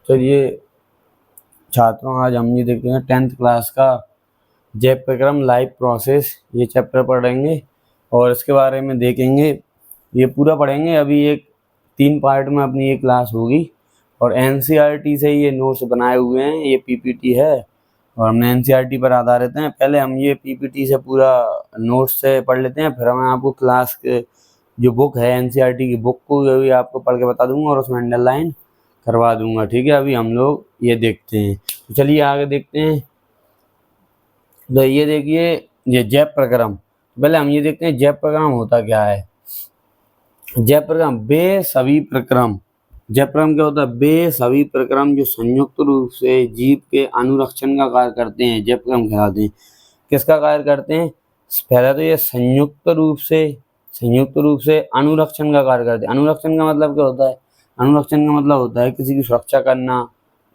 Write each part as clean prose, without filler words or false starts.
चलिए छात्रों, आज हम ये देखते हैं 10th क्लास का जैव प्रक्रम लाइफ प्रोसेस, ये चैप्टर पढ़ेंगे और इसके बारे में देखेंगे। ये पूरा पढ़ेंगे। अभी एक 3 पार्ट में अपनी ये क्लास होगी और एनसीईआरटी से ये नोट्स बनाए हुए हैं। ये पीपीटी है और हमने एनसीईआरटी पर आधारित हैं। पहले हम ये पीपीटी से पूरा नोट्स से पढ़ लेते हैं, फिर मैं आपको क्लास के जो बुक है एनसीईआरटी की बुक को भी आपको पढ़ के बता दूंगा और उसमें अंडरलाइन करवा दूंगा। ठीक है, अभी हम लोग ये देखते हैं। तो चलिए आगे देखते हैं। तो ये देखिए, ये जैव प्रक्रम। पहले हम ये देखते हैं जैव प्रक्रम होता क्या है। जैव प्रक्रम बेसभी प्रक्रम। जैव प्रक्रम क्या होता है? बेसभी प्रक्रम जो संयुक्त रूप से जीव के अनुरक्षण का कार्य करते हैं, जैव प्रक्रम कहलाते हैं। किसका कार्य करते हैं? पहले तो ये संयुक्त रूप से अनुरक्षण का कार्य करते हैं। अनुरक्षण का मतलब क्या होता है? अनुरक्षण का मतलब होता है किसी की सुरक्षा करना,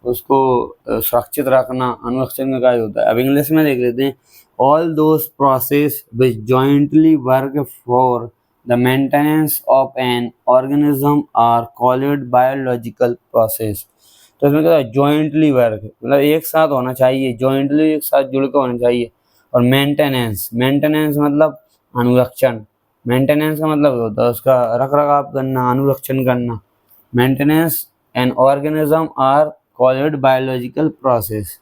उसको सुरक्षित रखना। अनुरक्षण का कार्य होता है। अब इंग्लिश में देख लेते हैं। All those process which jointly work for the maintenance of an organism are called biological process. तो इसमें क्या है? जॉइंटली वर्क मतलब एक साथ होना चाहिए, जॉइंटली एक साथ जुड़कर होना चाहिए। और मेंटेनेंस मतलब अनुरक्षण। मेंटेनेंस का मतलब होता है उसका रख रखाव करना, अनुरक्षण करना। Maintenance an organism are called biological process.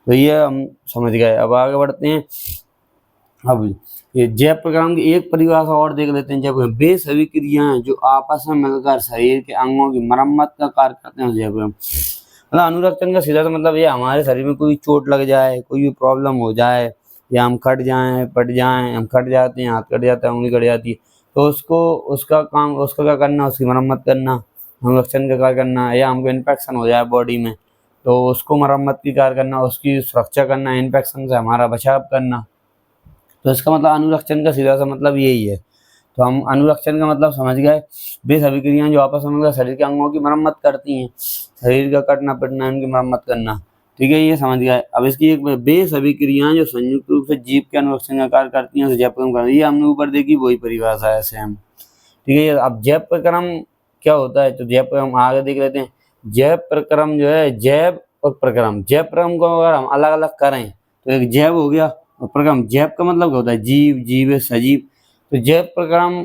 तो ये हम समझ गए। अब आगे बढ़ते हैं। अब ये जैव प्रक्रम की एक परिभाषा और देख लेते हैं। जैव बेसभी क्रियाएं जो आपस में मिलकर शरीर के अंगों की मरम्मत का कार्य करते हैं, जैव प्रक्रम मतलब अनुरक्षण का सीधा मतलब ये हमारे शरीर में कोई चोट लग जाए, कोई भी प्रॉब्लम हो जाए, या हम कट जाएं, पट जाएं, हम कट जाते हैं, हाथ कट जाता है, उंगली कट जाती है, तो उसका क्या करना? उसकी मरम्मत करना, अनुरक्षण का कार्य करना। या हमको इन्फेक्शन हो जाए बॉडी में तो उसको मरम्मत की कार्य करना, उसकी सुरक्षा करना, इन्फेक्शन से हमारा बचाव करना। तो इसका मतलब अनुरक्षण का सीधा सा मतलब यही है। तो हम अनुरक्षण का मतलब समझ गए। बेसभी क्रियाएं जो आपस में मिलकर शरीर के अंगों की मरम्मत करती हैं, शरीर का कटना पिटना, इनकी मरम्मत करना। ठीक है, ये समझ गए। अब इसकी एक बेसभी क्रियाएं जो संयुक्त रूप से जीव के अनुरक्षण का कार्य करती हैं, जैव प्रक्रम। ये हमने ऊपर देखी, वही परिभाषा है सेम। ठीक है, अब जैव प्रक्रम क्या होता है? तो जैव प्रक्रम आगे देख लेते हैं। जैव प्रक्रम जो है, जैव और प्रक्रम। जैव प्रक्रम को अगर हम अलग अलग करें तो एक जैव हो गया और प्रक्रम। जैव का मतलब क्या होता है? जीव, जीव सजीव। तो जैव प्रक्रम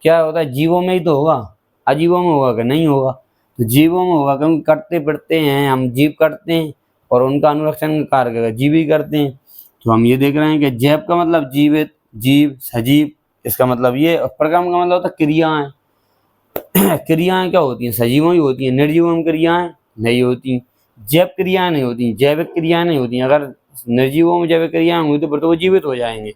क्या होता है? जीवों में ही तो होगा, अजीवों में होगा कि नहीं होगा? तो जीवों में होगा, क्योंकि कटते पिटते हैं हम, जीव कटते हैं और उनका अनुरक्षण का कार्य जीव ही करते हैं। तो हम ये देख रहे हैं कि जैव का मतलब जीवित, जीव, सजीव, इसका मतलब ये। और प्रक्रम का मतलब होता है क्रियाएं। क्रियाएं क्या होती हैं? सजीवों ही होती हैं। निर्जीवों में क्रियाएं नहीं होती, जैव क्रियाएं नहीं होती, जैविक क्रियाएं नहीं होती। अगर निर्जीवों में जैविक क्रियाएं हुई तो फिर तो वो जीवित हो जाएंगे।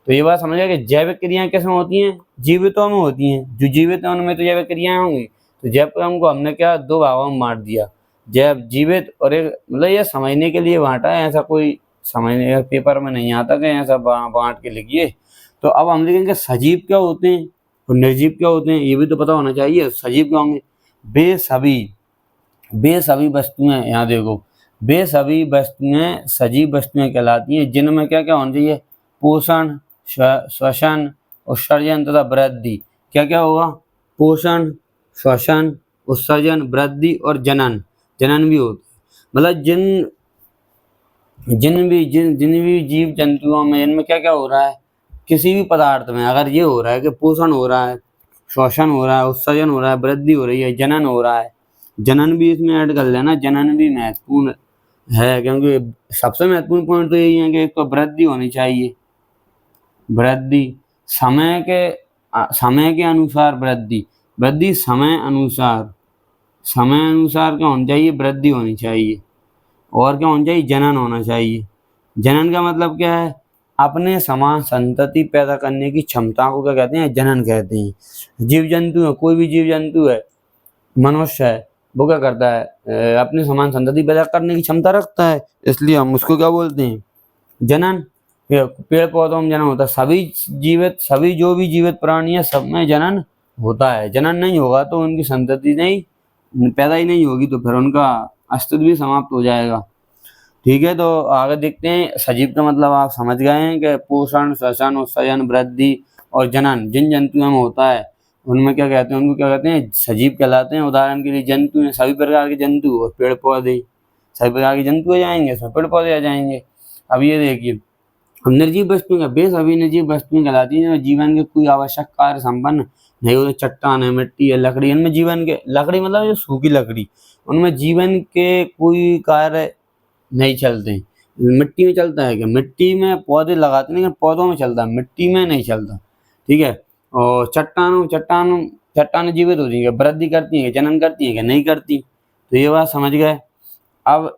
तो ये बात समझ गए कि जैविक क्रियाएं किसमें होती हैं? जीवितों में होती हैं। जो जीवित है उनमें तो जैविक क्रियाएं होंगी। तो जैव प्रक्रम को हमने क्या 2 भागों में बांट दिया, जैव, जीवित। और एक मतलब ये समझने के लिए बांटा है, ऐसा कोई समझने पेपर में नहीं आता कि ऐसा बांट के लिखिए। तो अब हम लिखेंगे सजीव क्या होते हैं और निर्जीव क्या होते हैं, ये भी तो पता होना चाहिए। सजीव क्या होंगे? बेसभी वस्तुएं। यहाँ देखो, बेसभी वस्तुएं सजीव वस्तुएं कहलाती हैं, जिनमें क्या क्या होना चाहिए? पोषण, श्वसन, उत्सर्जन तथा वृद्धि। क्या क्या होगा? पोषण, श्वसन, उत्सर्जन, वृद्धि और जनन। जनन भी होता है। मतलब जिन भी जीव जंतुओं में इनमें क्या क्या हो रहा है? किसी भी पदार्थ में अगर ये हो रहा है कि पोषण हो रहा है, श्वसन हो रहा है, उत्सर्जन हो रहा है, वृद्धि हो रही है, जनन हो रहा है। जनन भी इसमें ऐड कर लेना, जनन भी महत्वपूर्ण है, क्योंकि सबसे महत्वपूर्ण पॉइंट तो यही है कि एक तो वृद्धि होनी चाहिए। वृद्धि समय के अनुसार, वृद्धि समय अनुसार क्या होनी चाहिए? वृद्धि होनी चाहिए। और क्या होना चाहिए? जनन होना चाहिए। जनन का मतलब क्या है? अपने समान संतति पैदा करने की क्षमता को क्या कहते हैं? जनन कहते हैं। जीव जंतु है, कोई भी जीव जंतु है, मनुष्य है, वो क्या करता है? अपने समान संतति पैदा करने की क्षमता रखता है, इसलिए हम उसको क्या बोलते हैं? जनन। पेड़ पौधों में जनन होता है। सभी जो भी जीवित प्राणी है, सब में जनन होता है। जनन नहीं होगा तो उनकी संतति नहीं पैदा ही नहीं होगी, तो फिर उनका अस्तित्व भी समाप्त हो जाएगा। ठीक है, तो आगे देखते हैं। सजीव का मतलब आप समझ गए हैं कि पोषण, श्वसन, उत्सर्जन, वृद्धि और जनन जिन जंतुओं में होता है, उनमें क्या कहते हैं, उनको क्या कहते हैं, सजीव कहलाते हैं। उदाहरण के लिए जंतु हैं, सभी प्रकार के जंतु और पेड़ पौधे, सभी प्रकार के जंतु आ जाएंगे, इसमें पेड़ पौधे आ जाएंगे। अब ये देखिए, अब निर्जीव वस्तुएं का बेस अभी निर्जीव वस्तुएं कहलाती हैं जीवन के कोई आवश्यक कार्य संपन्न नहीं होते। चट्टान है, मिट्टी है, लकड़ी, इनमें जीवन के, लकड़ी मतलब जो सूखी लकड़ी, उनमें जीवन के कोई कार्य नहीं चलते। मिट्टी में चलता है क्या, मिट्टी में पौधे लगाते हैं लेकिन पौधों में चलता है, मिट्टी में नहीं चलता, ठीक है। और चट्टान जीवित होती है, वृद्धि करती है, जनन करती है क्या, नहीं करती। तो ये बात समझ गए। अब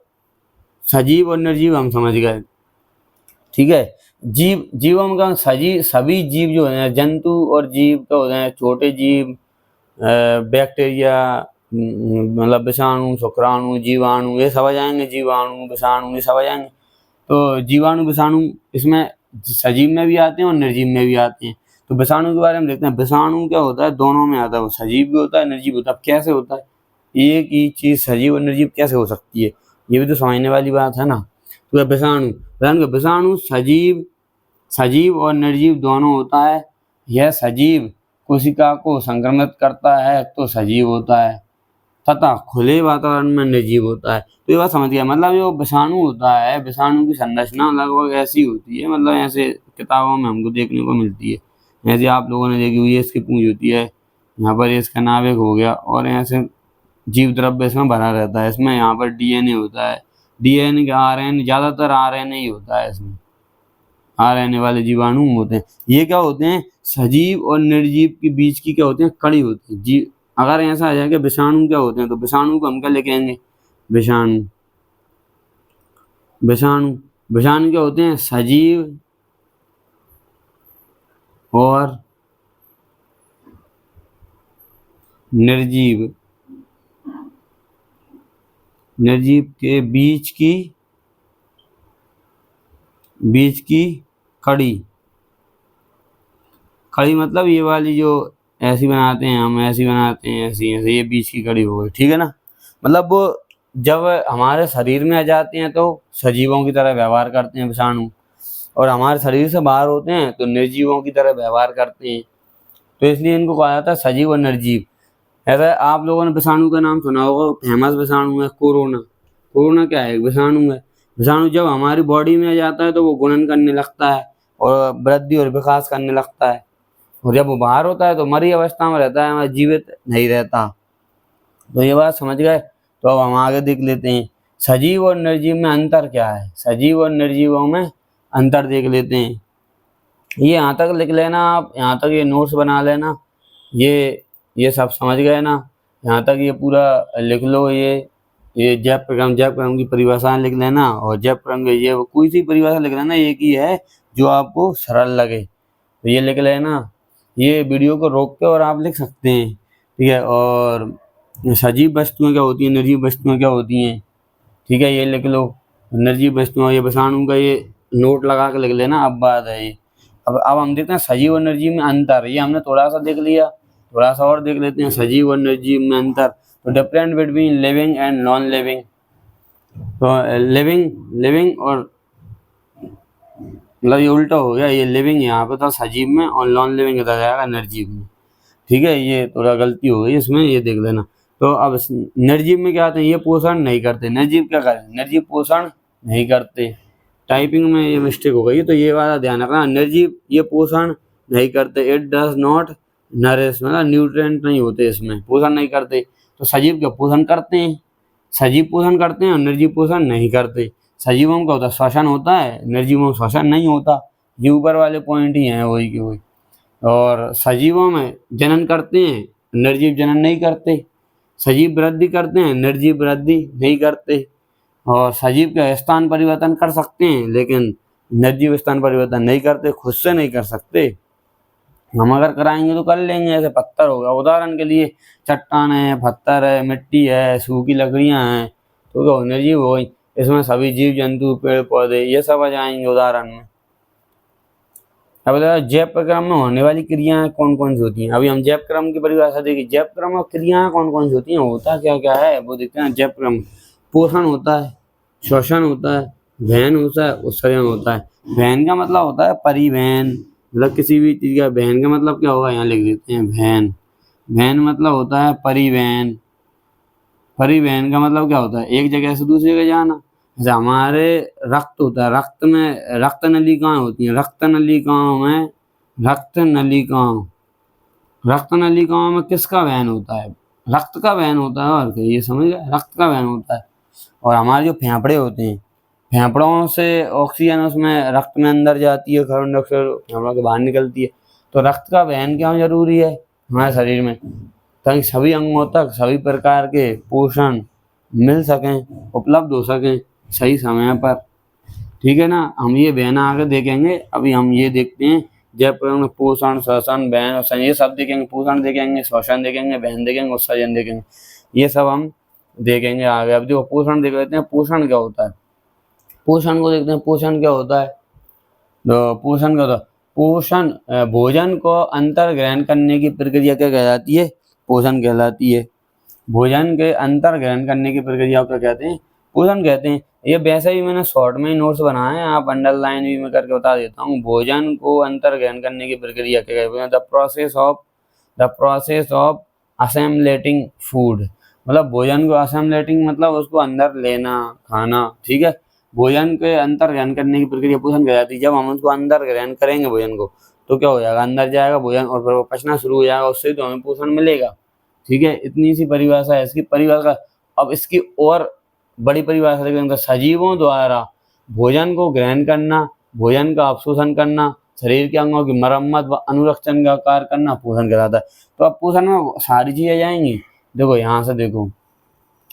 सजीव और निर्जीव हम समझ गए, ठीक है। जीवों का सभी जीव जो है, जंतु और जीव का होते हैं, छोटे जीव, बैक्टीरिया, मतलब विषाणु, शुक्राणु, जीवाणु, ये सब आ जाएंगे, जीवाणु, विषाणु, ये सब आ जाएंगे। तो जीवाणु, विषाणु इसमें सजीव में भी आते हैं और निर्जीव में भी आते हैं। तो विषाणु के बारे में देखते हैं। विषाणु क्या होता है, दोनों में आता है, वो सजीव भी होता है, निर्जीव होता है। कैसे होता है, एक ही चीज सजीव और निर्जीव कैसे हो सकती है, ये भी तो समझने वाली बात है ना। तो विषाणु सजीव और निर्जीव दोनों होता है। यह सजीव कोशिका को संक्रमित करता है तो सजीव होता है, तथा खुले वातावरण में निर्जीव होता है। तो ये बात समझ गया। मतलब जो विषाणु होता है, विषाणु की संरचना लगभग ऐसी होती है, मतलब ऐसे किताबों में हमको देखने को मिलती है। ऐसे आप लोगों ने देखी हुई है, इसकी पूंछ होती है, यहाँ पर इसका नाभिक हो गया, और ऐसे जीव द्रव्य इसमें भरा रहता है। इसमें यहाँ पर डीएनए होता है, डीएनए का आरएनए, ज़्यादातर आरएनए ही होता है इसमें, आरएनए वाले जीवाणु होते हैं। ये क्या होते हैं, सजीव और निर्जीव के बीच की क्या होती है, कड़ी होती है। जी अगर ऐसा आ जाए कि विषाणु क्या होते हैं, तो विषाणु को हम क्या लिखेंगे, विषाणु क्या होते हैं, सजीव और निर्जीव के बीच की कड़ी मतलब ये वाली जो ऐसी बनाते हैं हम, ऐसी बनाते हैं, ऐसी ये बीच की कड़ी हो गई, ठीक है ना। मतलब वो जब हमारे शरीर में आ जाते हैं तो सजीवों की तरह व्यवहार करते हैं विषाणु, और हमारे शरीर से बाहर होते हैं तो निर्जीवों की तरह व्यवहार करते हैं। तो इसलिए इनको कहा जाता है सजीव और निर्जीव। ऐसा आप लोगों ने विषाणु का नाम सुना होगा, फेमस विषाणु है कोरोना क्या है, विषाणु है। विषाणु जब हमारी बॉडी में आ जाता है तो वो गुणन करने लगता है और वृद्धि और विकास करने लगता है, और जब वो बाहर होता है तो मरी अवस्था में रहता है, जीवित नहीं रहता। तो ये बात समझ गए। तो अब हम आगे देख लेते हैं, सजीव और निर्जीव में अंतर क्या है। सजीव और निर्जीवों में अंतर देख लेते हैं। ये यहाँ तक लिख लेना आप, यहाँ तक ये नोट्स बना लेना, ये सब समझ गए ना। यहाँ तक ये पूरा लिख लो। ये जैप प्रक्रम की परिभाषाएं लिख लेना, और जैप प्रक्रम के ये कोई सी परिभाषा लिख लेना, एक ही है जो आपको सरल लगे, तो ये लिख लेना। ये वीडियो को रोक के और आप लिख सकते हैं, ठीक है। और सजीव वस्तुएं क्या होती हैं, निर्जीव वस्तुएं क्या होती हैं, ठीक है, ये लिख लो। निर्जीव वस्तुएं, ये विषाणु का ये नोट लगा के लिख लेना। अब बात है ये, अब हम देखते हैं सजीव और निर्जीव में अंतर। ये हमने थोड़ा सा देख लिया, थोड़ा सा और देख लेते हैं सजीव और निर्जीव में अंतर। तो different between living and non living. तो लिविंग और मतलब ये उल्टा हो गया, ये लिविंग यहाँ पे था सजीव में और नॉन लिविंग इधर जाएगा निर्जीव में, ठीक है। ये थोड़ा गलती हो गई इसमें, ये देख लेना। तो अब निर्जीव में क्या आते हैं, ये पोषण नहीं करते। निर्जीव क्या करें, निर्जीव पोषण नहीं करते। टाइपिंग में ये मिस्टेक हो गई, तो ये वाला ध्यान रखना। निर्जीव ये पोषण नहीं करते, इट डज नॉट नरिश, मतलब न्यूट्रिएंट नहीं होते इसमें, पोषण नहीं करते। तो सजीव क्या पोषण करते हैं, सजीव पोषण करते हैं और निर्जीव पोषण नहीं करते। सजीवों का होता है श्वसन होता है, निर्जीवों में श्वसन नहीं होता। ये ऊपर वाले पॉइंट ही हैं वही के वही। और सजीवों में जनन करते हैं, निर्जीव जनन नहीं करते। सजीव वृद्धि करते हैं, निर्जीव वृद्धि नहीं करते। और सजीव का स्थान परिवर्तन कर सकते हैं, लेकिन निर्जीव स्थान परिवर्तन नहीं करते, खुद से नहीं कर सकते। हम अगर कराएंगे तो कर लेंगे, ऐसे पत्थर होगा उदाहरण के लिए, चट्टान है, पत्थर है, मिट्टी है, सूखी लकड़ियां हैं, तो क्या निर्जीव हो गई। इसमें सभी जीव जंतु, पेड़ पौधे, ये सब आ जाएंगे उदाहरण में। अब जैव प्रक्रम में होने वाली क्रियाएं कौन कौन सी होती हैं। अभी हम जैव क्रम की परिभाषा देखिए, जैव क्रम और क्रियाएं कौन कौन सी होती हैं, होता क्या क्या है वो देखते हैं। जैव क्रम पोषण होता है, श्वसन होता है, वहन होता है, उत्सर्जन होता है। वहन का मतलब होता है परिवहन, मतलब किसी भी चीज का वहन का मतलब क्या होगा, यहाँ लिख देते हैं वहन। वहन मतलब होता है परिवहन। परिवहन का मतलब क्या होता है, एक जगह से दूसरी जगह जाना। जैसे हमारे रक्त होता है, रक्त में रक्त नलिकाएं होती हैं, रक्त नलिकाओं में रक्त नलिकाओं में किसका वहन होता है, रक्त का वहन होता है। और क्या, ये समझ गए, रक्त का वहन होता है। और हमारे जो फेफड़े होते हैं, फेफड़ों से ऑक्सीजन उसमें रक्त में अंदर जाती है, कार्बन डाइऑक्साइड फेफड़ों के बाहर निकलती है। तो रक्त का वहन क्यों जरूरी है हमारे शरीर में, ताकि सभी अंगों तक सभी प्रकार के पोषण मिल सकें, उपलब्ध हो सकें सही समय पर। ठीक है ना, हम ये वहन आगे देखेंगे। अभी हम ये देखते हैं जयपुर में पोषण, श्वसन, वहन और ये सब देखेंगे। पोषण देखेंगे, श्वसन देखेंगे, वहन देखेंगे, उत्सर्जन देखेंगे, ये सब हम देखेंगे आगे। अब जो पोषण देख लेते हैं, पोषण क्या होता है, पोषण को देखते हैं। पोषण क्या होता है, तो पोषण क्या होता है, पोषण भोजन को अंतर ग्रहण करने की प्रक्रिया क्या कहलाती है, पोषण कहलाती है। भोजन के अंतर ग्रहण करने की प्रक्रिया को क्या कहते हैं, पोषण कहते हैं। ये वैसे भी मैंने शॉर्ट में ही नोट्स बनाए हैं, आप अंडरलाइन भी मैं करके बता देता हूँ। भोजन को अंतर ग्रहण करने की प्रक्रिया क्या कहते हैं, द प्रोसेस ऑफ असेम्बलेटिंग फूड। मतलब भोजन को असेम्बलेटिंग मतलब उसको अंदर लेना, खाना। ठीक है, भोजन के अंतर ग्रहण करने की प्रक्रिया पोषण कहलाती है। जब हम उसको अंदर ग्रहण करेंगे भोजन को, तो क्या हो जाएगा, अंदर जाएगा भोजन और फिर वो पचना शुरू हो जाएगा, उससे तो हमें पोषण मिलेगा। ठीक है, इतनी सी परिभाषा है इसकी। परिभाषा अब इसकी और बड़ी परिभाषा देखेंगे, सजीवों द्वारा भोजन को ग्रहण करना, भोजन का अवशोषण करना, शरीर के अंगों की मरम्मत व अनुरक्षण का कार्य करना पोषण कहलाता है। तो अब पोषण में सारी चीजें जाएंगी। देखो यहाँ से, देखो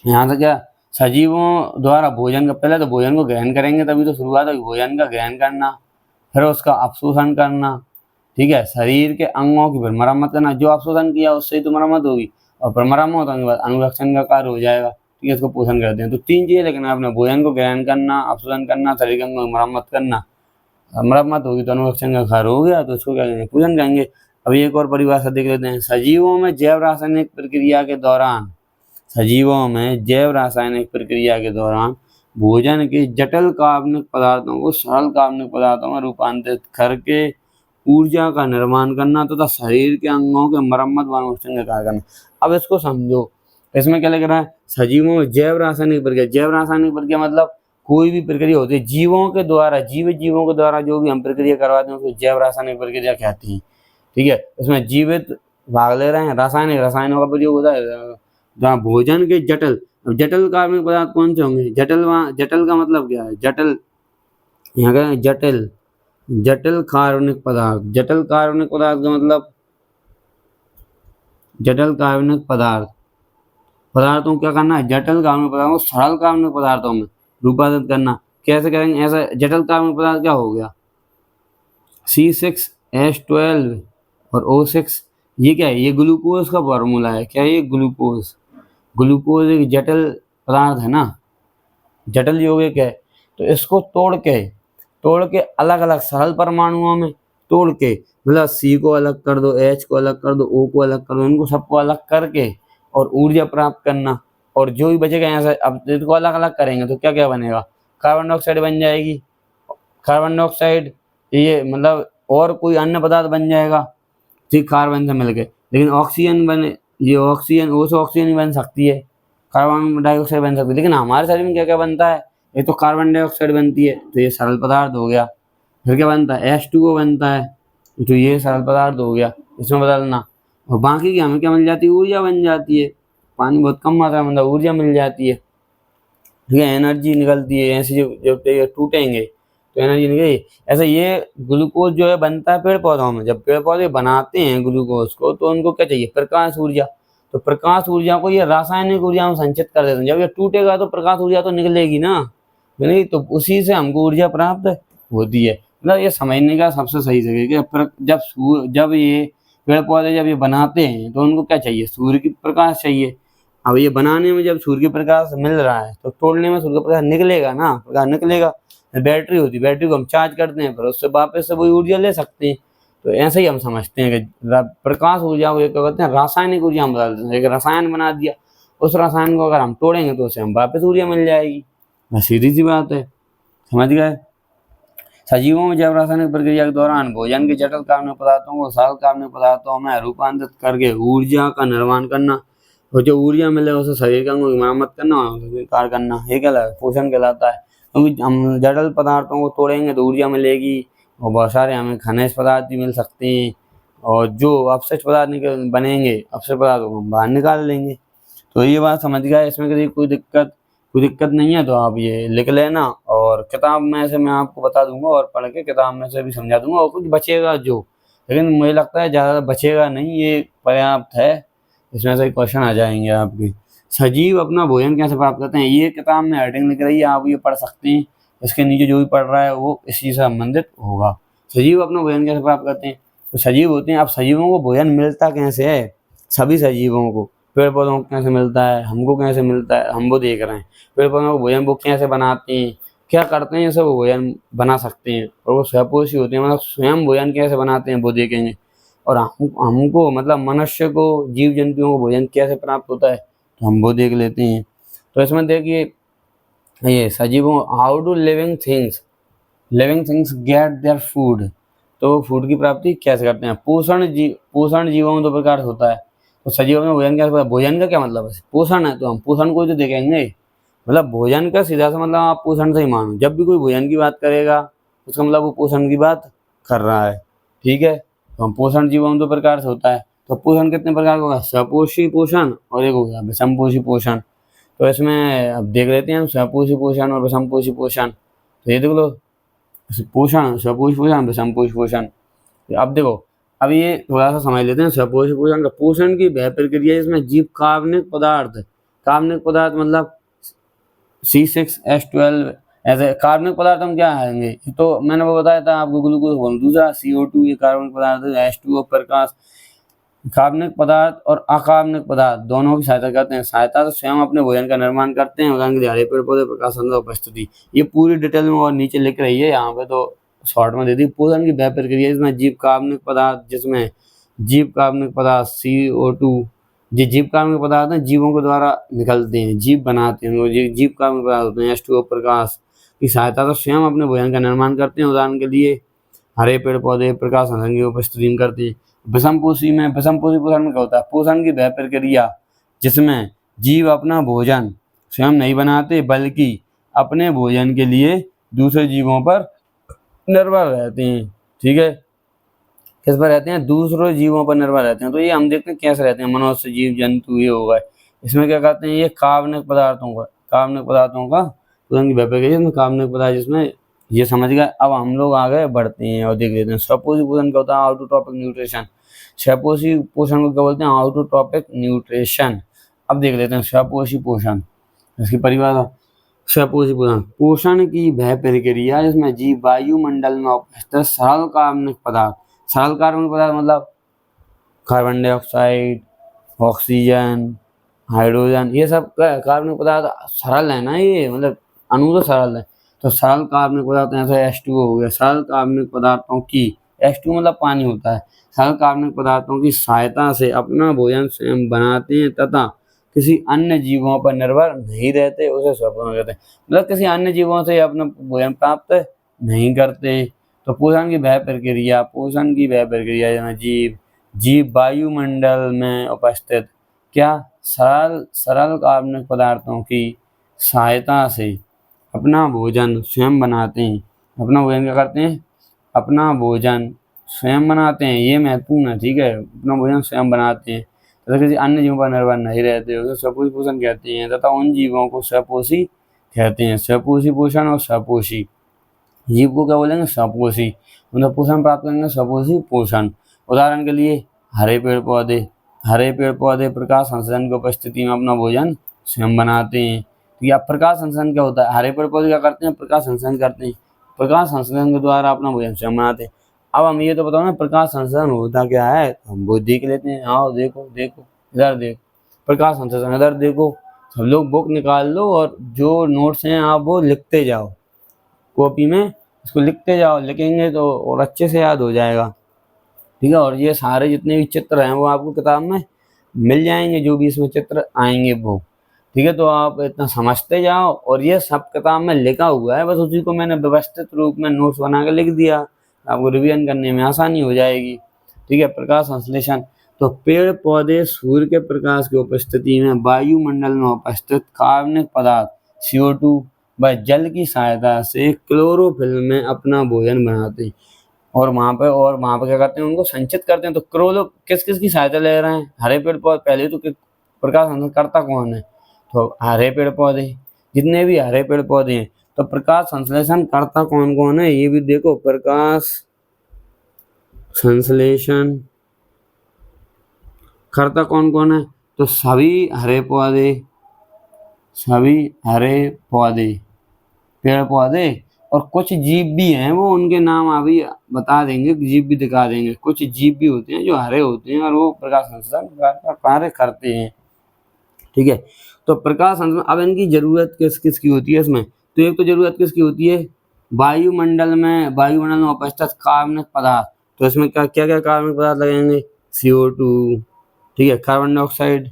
यहाँ से क्या, सजीवों द्वारा भोजन का, पहले तो भोजन को ग्रहण करेंगे तभी तो शुरुआत होगी, भोजन का ग्रहण करना, फिर उसका अवशोषण करना। ठीक है, शरीर के अंगों की फिर मरम्मत करना, जो अवशोषण किया उससे ही तो मरम्मत होगी, और फिर मरम्मत होने के बाद अनुरक्षण का कार्य हो जाएगा। ठीक है, इसको पोषण करते हैं। तो तीन चीजें लिखना है आपने, भोजन को ग्रहण करना, अवशोषण करना, शरीर के अंगों की मरम्मत करना। मरम्मत होगी तो अनुरक्षण का कार्य हो गया, तो उसको क्या कहेंगे, पूजन कहेंगे। अभी एक और परिभाषा देख लेते हैं। सजीवों में जैव रासायनिक प्रक्रिया के दौरान, सजीवों में जैव रासायनिक प्रक्रिया के दौरान भोजन के जटिल कार्बनिक पदार्थों को सरल कार्बनिक पदार्थों में रूपांतरित करके ऊर्जा का निर्माण करना तथा शरीर के अंगों के मरम्मत व अनुरक्षण का कार्य करना। अब इसको समझो, इसमें क्या लिख रहा है, सजीवों में जैव रासायनिक प्रक्रिया। जैव रासायनिक प्रक्रिया मतलब कोई भी प्रक्रिया होती है जीवों के द्वारा, जीवों के द्वारा जो भी हम प्रक्रिया करवाते हैं उसको जैव रासायनिक प्रक्रिया कहती है। ठीक है, उसमें जीवित भाग ले रहे हैं, रसायनों का प्रयोग होता है। जहाँ भोजन के जटिल कार्बनिक पदार्थ कौन से होंगे, जटिल का मतलब क्या है, जटिल, यहाँ का जटिल कार्बनिक पदार्थ। जटिल कार्बनिक पदार्थ का मतलब, जटिल कार्बनिक पदार्थों को क्या करना है, जटिल कार्बनिक पदार्थों को सरल कार्बनिक पदार्थों में रूपांतरित करना। कैसे करेंगे, ऐसा जटिल कार्बनिक पदार्थ क्या हो गया, C6H12 और O6, ये क्या है, ये ग्लूकोज का फॉर्मूला है। क्या है ये, ग्लूकोज एक जटिल पदार्थ है ना, जटिल यौगिक है। तो इसको तोड़ के अलग अलग सरल परमाणुओं में तोड़ के, मतलब C को अलग कर दो, H को अलग कर दो, O को अलग कर दो, इनको सबको अलग करके और ऊर्जा प्राप्त करना। और जो भी बचेगा यहाँ से, अब इसको अलग अलग करेंगे तो क्या क्या बनेगा, कार्बन डाइऑक्साइड बन जाएगी। कार्बन डाइऑक्साइड ये मतलब और कोई अन्य पदार्थ बन जाएगा, ठीक, कार्बन से मिलके। लेकिन ऑक्सीजन बने, ये ऑक्सीजन, वो से ऑक्सीजन बन सकती है, कार्बन डाइऑक्साइड बन सकती है। लेकिन हमारे शरीर में क्या क्या बनता है, ये तो कार्बन डाइऑक्साइड बनती है, तो ये सरल पदार्थ हो गया। फिर क्या बनता है, H2O बनता है, तो ये सरल पदार्थ हो गया, इसमें बदलना। और बाकी की हमें क्या मिल जाती है, ऊर्जा बन जाती है। पानी बहुत कम मात्रा में, मतलब ऊर्जा मिल जाती है। ठीक है, एनर्जी निकलती है, ऐसे जब टूटेंगे तो एनर्जी निकलेगी। ऐसे ये ग्लूकोज जो है बनता है पेड़ पौधों में। जब पेड़ पौधे बनाते हैं ग्लूकोज को, तो उनको क्या चाहिए, प्रकाश ऊर्जा। तो प्रकाश ऊर्जा को ये रासायनिक ऊर्जा में संचित कर देते हैं। जब ये टूटेगा तो प्रकाश ऊर्जा तो निकलेगी ना, नहीं, तो उसी से हमको ऊर्जा प्राप्त होती है। मतलब ये समझने का सबसे सही जगह कि जब ये पेड़ पौधे जब ये बनाते हैं तो उनको क्या चाहिए, सूर्य की प्रकाश चाहिए। अब ये बनाने में जब सूर्य की प्रकाश मिल रहा है तो तोड़ने में सूर्य का प्रकाश निकलेगा ना, प्रकाश निकलेगा। बैटरी होती है, बैटरी को हम चार्ज करते हैं, फिर उससे वापस से वही ऊर्जा ले सकते हैं। तो ऐसे ही हम समझते हैं कि प्रकाश ऊर्जा को क्या कहते हैं, रासायनिक ऊर्जा हम बदल देते हैं। एक रसायन बना दिया, उस रसायन को अगर हम तोड़ेंगे तो उससे हम वापस ऊर्जा मिल जाएगी। बस सीधी सी बात है, समझ गए। सजीवों में जैव रासायनिक प्रक्रिया के दौरान भोजन के जटिल कार्बनिक पदार्थों को सरल कार्बनिक पदार्थों में रूपांतरित करके ऊर्जा का निर्माण करना, और जो ऊर्जा मिले उसे शरीर के अंगों की मरम्मत करना और कार्य करना, ये कहलाता है पोषण कहलाता है। क्योंकि हम जटिल पदार्थों को तोड़ेंगे तो ऊर्जा मिलेगी और बहुत सारे हमें खनिज पदार्थ भी मिल सकते हैं, और जो अपशिष्ट पदार्थ बनेंगे अपशिष्ट पदार्थ को हम बाहर निकाल लेंगे। तो ये बात समझ गए, इसमें कभी कोई दिक्कत नहीं है तो आप ये लिख लेना, और किताब में से मैं आपको बता दूंगा और पढ़ के किताब में से भी समझा दूंगा, और कुछ बचेगा जो, लेकिन मुझे लगता है ज़्यादा बचेगा नहीं, ये पर्याप्त है, इसमें से क्वेश्चन आ जाएंगे आपके। सजीव अपना भोजन कैसे प्राप्त करते हैं, ये किताब में हेडिंग लिख रही है, आप ये पढ़ सकते हैं, इसके नीचे जो भी पढ़ रहा है वो इसी से संबंधित होगा। सजीव अपना भोजन कैसे प्राप्त करते हैं, तो सजीव होते हैं। अब सजीवों को भोजन मिलता कैसे है, सभी सजीवों को, पेड़ पौधों को कैसे मिलता है, हमको कैसे मिलता है, हम वो देख रहे हैं। पेड़ पौधों को भोजन वो कैसे बनाते हैं, क्या करते हैं, सब वो भोजन बना सकते हैं, और वो स्वयंपोषी होते हैं, मतलब स्वयं भोजन कैसे बनाते हैं वो देखेंगे। और हमको मतलब मनुष्य को, जीव जंतुओं को भोजन कैसे प्राप्त होता है तो हम वो देख लेते हैं। तो इसमें देखिए ये सजीवों, how do living things get their food, तो फूड की प्राप्ति कैसे करते हैं। पोषण जीवों में दो प्रकार से होता है। तो सजीवों में भोजन क्या, भोजन का क्या मतलब है, पोषण है, तो हम पोषण को ही तो देखेंगे। मतलब भोजन का सीधा सा मतलब आप पोषण से ही मानो, जब भी कोई भोजन की बात करेगा उसका मतलब वो पोषण की बात कर रहा है, ठीक है। तो हम पोषण जीवों में दो प्रकार से होता है। तो पोषण कितने प्रकार का होगा, स्वपोषी पोषण और एक हो गया विषमपोषी पोषण। तो इसमें अब देख लेते हैं हम स्वपोषी पोषण और विषमपोषी पोषण। तो ये देख लो, पोषण, स्वपोषी पोषण, विषमपोषी पोषण। अब देखो, अब ये थोड़ा सा समझ लेते हैं स्वपोषी पोषण का। पोषण की वह प्रक्रिया जिसमें जीव कार्बनिक पदार्थ मतलब C6H12 ऐसे कार्बनिक पदार्थ हम क्या आएंगे, तो मैंने वो बताया था आपको, ग्लूकोज बोल, दूसरा CO2 ये कार्बनिक पदार्थ, H2O प्रकाश। कार्बनिक पदार्थ और अकार्बनिक पदार्थ दोनों की सहायता करते हैं, सहायता से स्वयं अपने भोजन का निर्माण करते हैं। उदाहरण के लिए हरे पेड़ पौधे, प्रकाश, उपस्थिति, ये पूरी डिटेल में और नीचे लिख रही है, यहाँ पे तो शॉर्ट में दे दी। पोषण की वह प्रक्रिया जिसमें जीव कार्बनिक पदार्थ CO2, ये जीव कार्बनिक पदार्थ हैं, जीवों के द्वारा निकलते हैं, जीव बनाते हैं, वो जीव कार्बनिक पदार्थ होते हैं। H2O प्रकाश की सहायता से स्वयं अपने भोजन का निर्माण करते हैं। उदाहरण के लिए हरे पेड़ पौधे, प्रकाश संसाधन की उपस्थिति में करते हैं। विषमपोषी पोषण में क्या होता है, पोषण की वह प्रक्रिया जिसमें जीव अपना भोजन स्वयं नहीं बनाते बल्कि अपने भोजन के लिए दूसरे जीवों पर निर्भर रहते हैं, ठीक है। किस पर रहते हैं, दूसरे जीवों पर निर्भर रहते हैं। तो ये हम देखते हैं कैसे रहते हैं, मनुष्य, जीव जंतु, ये होगा। इसमें क्या कहते हैं, ये कार्बनिक पदार्थों का पोषण की वह प्रक्रिया जिसमें कार्बनिक पदार्थ, जिसमें ये समझ गए। अब हम लोग आगे बढ़ते हैं और देख लेते हैं स्वपोषी पोषण क्या होता है, ऑटोट्रॉपिक न्यूट्रिशन। स्वपोषी पोषण को क्या बोलते हैं, ऑटोट्रॉपिक न्यूट्रिशन। अब देख लेते हैं स्वपोषी पोषण, इसकी परिभाषा। स्वपोषी पोषण की वह प्रक्रिया जिसमें जीव वायुमंडल में उपस्थित सरल कार्बनिक पदार्थ मतलब कार्बन डाइऑक्साइड, ऑक्सीजन, हाइड्रोजन, ये सब कार्बनिक पदार्थ सरल है ना, ये मतलब अणु तो सरल है। तो सरल कार्बनिक पदार्थ जैसे H2O हो गया, सरल कार्बनिक पदार्थों की, H2 मतलब पानी होता है, सरल कार्बनिक पदार्थों की सहायता से अपना भोजन स्वयं बनाते हैं तथा किसी अन्य जीवों पर निर्भर नहीं रहते, उसे स्वपोषण कहते हैं। मतलब किसी अन्य जीवों से अपना भोजन प्राप्त नहीं करते। तो पोषण की वह प्रक्रिया जिसमें जीव वायुमंडल में उपस्थित क्या सरल कार्बनिक पदार्थों की सहायता से अपना भोजन स्वयं बनाते हैं। अपना भोजन क्या करते हैं, अपना भोजन स्वयं बनाते हैं, ये महत्वपूर्ण है, ठीक है। अपना भोजन स्वयं बनाते हैं तथा किसी अन्य जीवों पर निर्भर नहीं रहते, उसे स्वपोषी पोषण कहते हैं तथा उन जीवों को स्वपोषी कहते हैं। स्वपोषी पोषण और स्वपोषी जीव को क्या बोलेंगे, स्वपोषी, मतलब पोषण प्राप्त करेंगे स्वपोषी पोषण। उदाहरण के लिए हरे पेड़ पौधे प्रकाश संश्लेषण की उपस्थिति में अपना भोजन स्वयं बनाते हैं। तो यह प्रकाश संश्लेषण क्या होता है, हरे पेड़ पौधे क्या करते हैं, प्रकाश संश्लेषण करते हैं, प्रकाश संश्लेषण के द्वारा अपना भोजन स्वयं बनाते हैं। अब हम ये तो बताओ ना प्रकाश संश्लेषण होता क्या है, हम वो देख लेते हैं। आओ देखो इधर देखो, प्रकाश संश्लेषण, इधर देखो, सब लोग बुक निकाल लो और जो नोट्स हैं आप वो लिखते जाओ, कॉपी में इसको लिखते जाओ, लिखेंगे तो और अच्छे से याद हो जाएगा, ठीक है। और ये सारे जितने भी चित्र हैं वो आपको किताब में मिल जाएंगे, जो भी इसमें चित्र आएंगे वो, ठीक है, तो आप इतना समझते जाओ, और ये सब किताब में लिखा हुआ है, बस उसी को मैंने व्यवस्थित रूप में नोट्स बना के लिख दिया, आपको रिवीजन करने में आसानी हो जाएगी। ठीक है, प्रकाश संश्लेषण, तो पेड़ पौधे सूर्य के प्रकाश की उपस्थिति में वायुमंडल में उपस्थित कार्बनिक पदार्थ CO2 व जल की सहायता से क्लोरोफिल में अपना भोजन बनाते हैं, और वहाँ पे क्या करते हैं, उनको संचित करते हैं। तो क्लोरो किस किस की सहायता ले रहे हैं, हरे पेड़ पौधे, पहले तो प्रकाश संश्लेषण करता कौन है, तो हरे पेड़ पौधे, जितने भी हरे पेड़ पौधे हैं। तो प्रकाश संश्लेषण करता कौन कौन है, ये भी देखो, प्रकाश संश्लेषण करता कौन कौन है, तो सभी हरे पौधे, पेड़ पौधे, और कुछ जीव भी हैं, वो उनके नाम अभी बता देंगे, जीव भी दिखा देंगे। कुछ जीव भी होते हैं जो हरे होते हैं और वो प्रकाश संश्लेषण का कार्य करते हैं। ठीक है, तो प्रकाश संश्लेषण, अब इनकी जरूरत किस किस की होती है इसमें, तो एक तो जरूरत किसकी होती है, वायुमंडल में उपस्थित कार्बनिक पदार्थ। तो इसमें क्या क्या कार्बनिक पदार्थ लगेंगे, CO2, ठीक है, कार्बन डाइऑक्साइड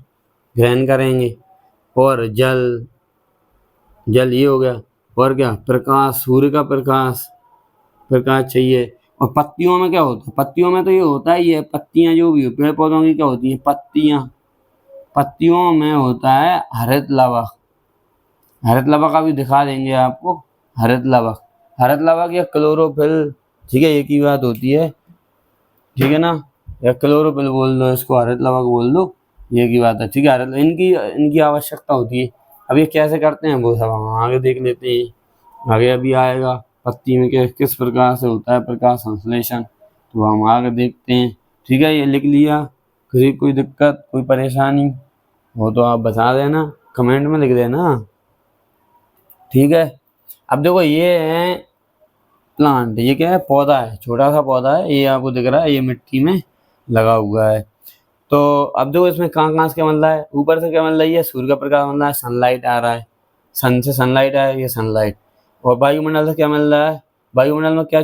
ग्रहण करेंगे, और जल ये हो गया, और क्या, प्रकाश, सूर्य का प्रकाश चाहिए। और पत्तियों में क्या होता है, पत्तियों में तो ये होता है, ये पत्तियां जो भी पेड़ पौधों की क्या होती है, पत्तियों में होता है हरित लवक अभी दिखा देंगे आपको। हरित लवक या क्लोरोफिल, ठीक है, एक ही बात होती है, ठीक है ना, या क्लोरोफिल बोल दो इसको, हरित लवक बोल दो, ये की बात है। ठीक है, इनकी आवश्यकता होती है। अब ये कैसे करते हैं वो सब हम आगे देख लेते हैं, आगे अभी आएगा पत्ती में किस प्रकार से होता है प्रकाश संश्लेषण, तो हम आगे देखते हैं। ठीक है, ये लिख लिया, किसी कोई दिक्कत कोई परेशानी हो तो आप बता देना, कमेंट में लिख देना। ठीक है, अब देखो ये है प्लांट, ये क्या है, पौधा है, छोटा सा पौधा है, ये आपको दिख रहा है, ये मिट्टी में लगा हुआ है। तो अब देखो इसमें कहाँ से क्या मिल रहा है, ऊपर से क्या मिल रही है, सूर्य का प्रकाश मिल रहा है, सनलाइट आ रहा है, सन से सनलाइट है, ये सनलाइट। और वायुमंडल से क्या मिल रहा है, वायुमंडल में क्या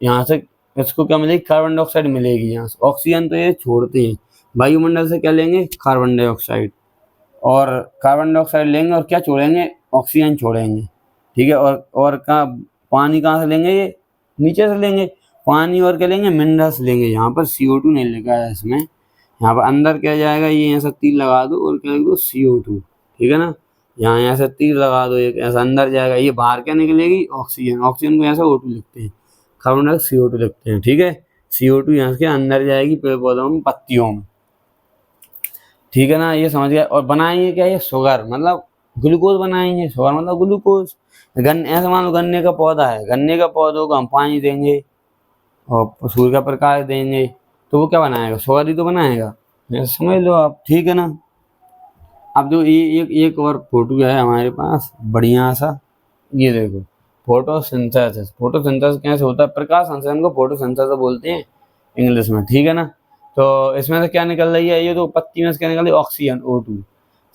यहाँ से इसको क्या मिलेगी, कार्बन डाइऑक्साइड मिलेगी, यहाँ से ऑक्सीजन तो ये छोड़ते हैं, वायुमंडल से क्या लेंगे, कार्बन डाइऑक्साइड, और कार्बन डाइऑक्साइड लेंगे और क्या छोड़ेंगे, ऑक्सीजन छोड़ेंगे। ठीक है, और कहाँ, पानी कहाँ से लेंगे, ये नीचे से लेंगे पानी, और क्या लेंगे, मिनरल्स लेंगे। यहाँ पर CO2 नहीं लिखा है इसमें, यहाँ पर अंदर क्या जाएगा, ये यहाँ से तीर लगा दो और क्या लिख दो, CO2, ठीक है ना, यहाँ से तीर लगा दो, एक ऐसा अंदर जाएगा, ये बाहर क्या निकलेगी, ऑक्सीजन को ऐसा O2 लिखते हैं, कार्बन डाइऑक्साइड CO2 लिखते हैं। ठीक है, CO2 यहाँ से अंदर जाएगी पेड़ पौधों में, पत्तियों में, ठीक है ना, ये समझ गया। और बनाएंगे क्या, ये शुगर मतलब ग्लूकोज बनाएंगे, शुगर मतलब ग्लूकोज। ऐसा मान लो गन्ने का पौधा है, गन्ने का पौधों को हम पानी देंगे और सूर्य का प्रकाश देंगे, तो वो क्या बनाएगा, शुगर ही तो बनाएगा, समझ लो आप। ठीक है ना, अब जो एक और फोटो है हमारे पास बढ़िया सा, ये देखो, फोटोसिंथेसिस कैसे होता है, प्रकाश संश्लेषण को फोटोसिंथेसिस बोलते हैं इंग्लिश में। ठीक है ना, तो इसमें से क्या निकल रही है, ये तो पत्ती में से क्या निकल रही है, ऑक्सीजन O2,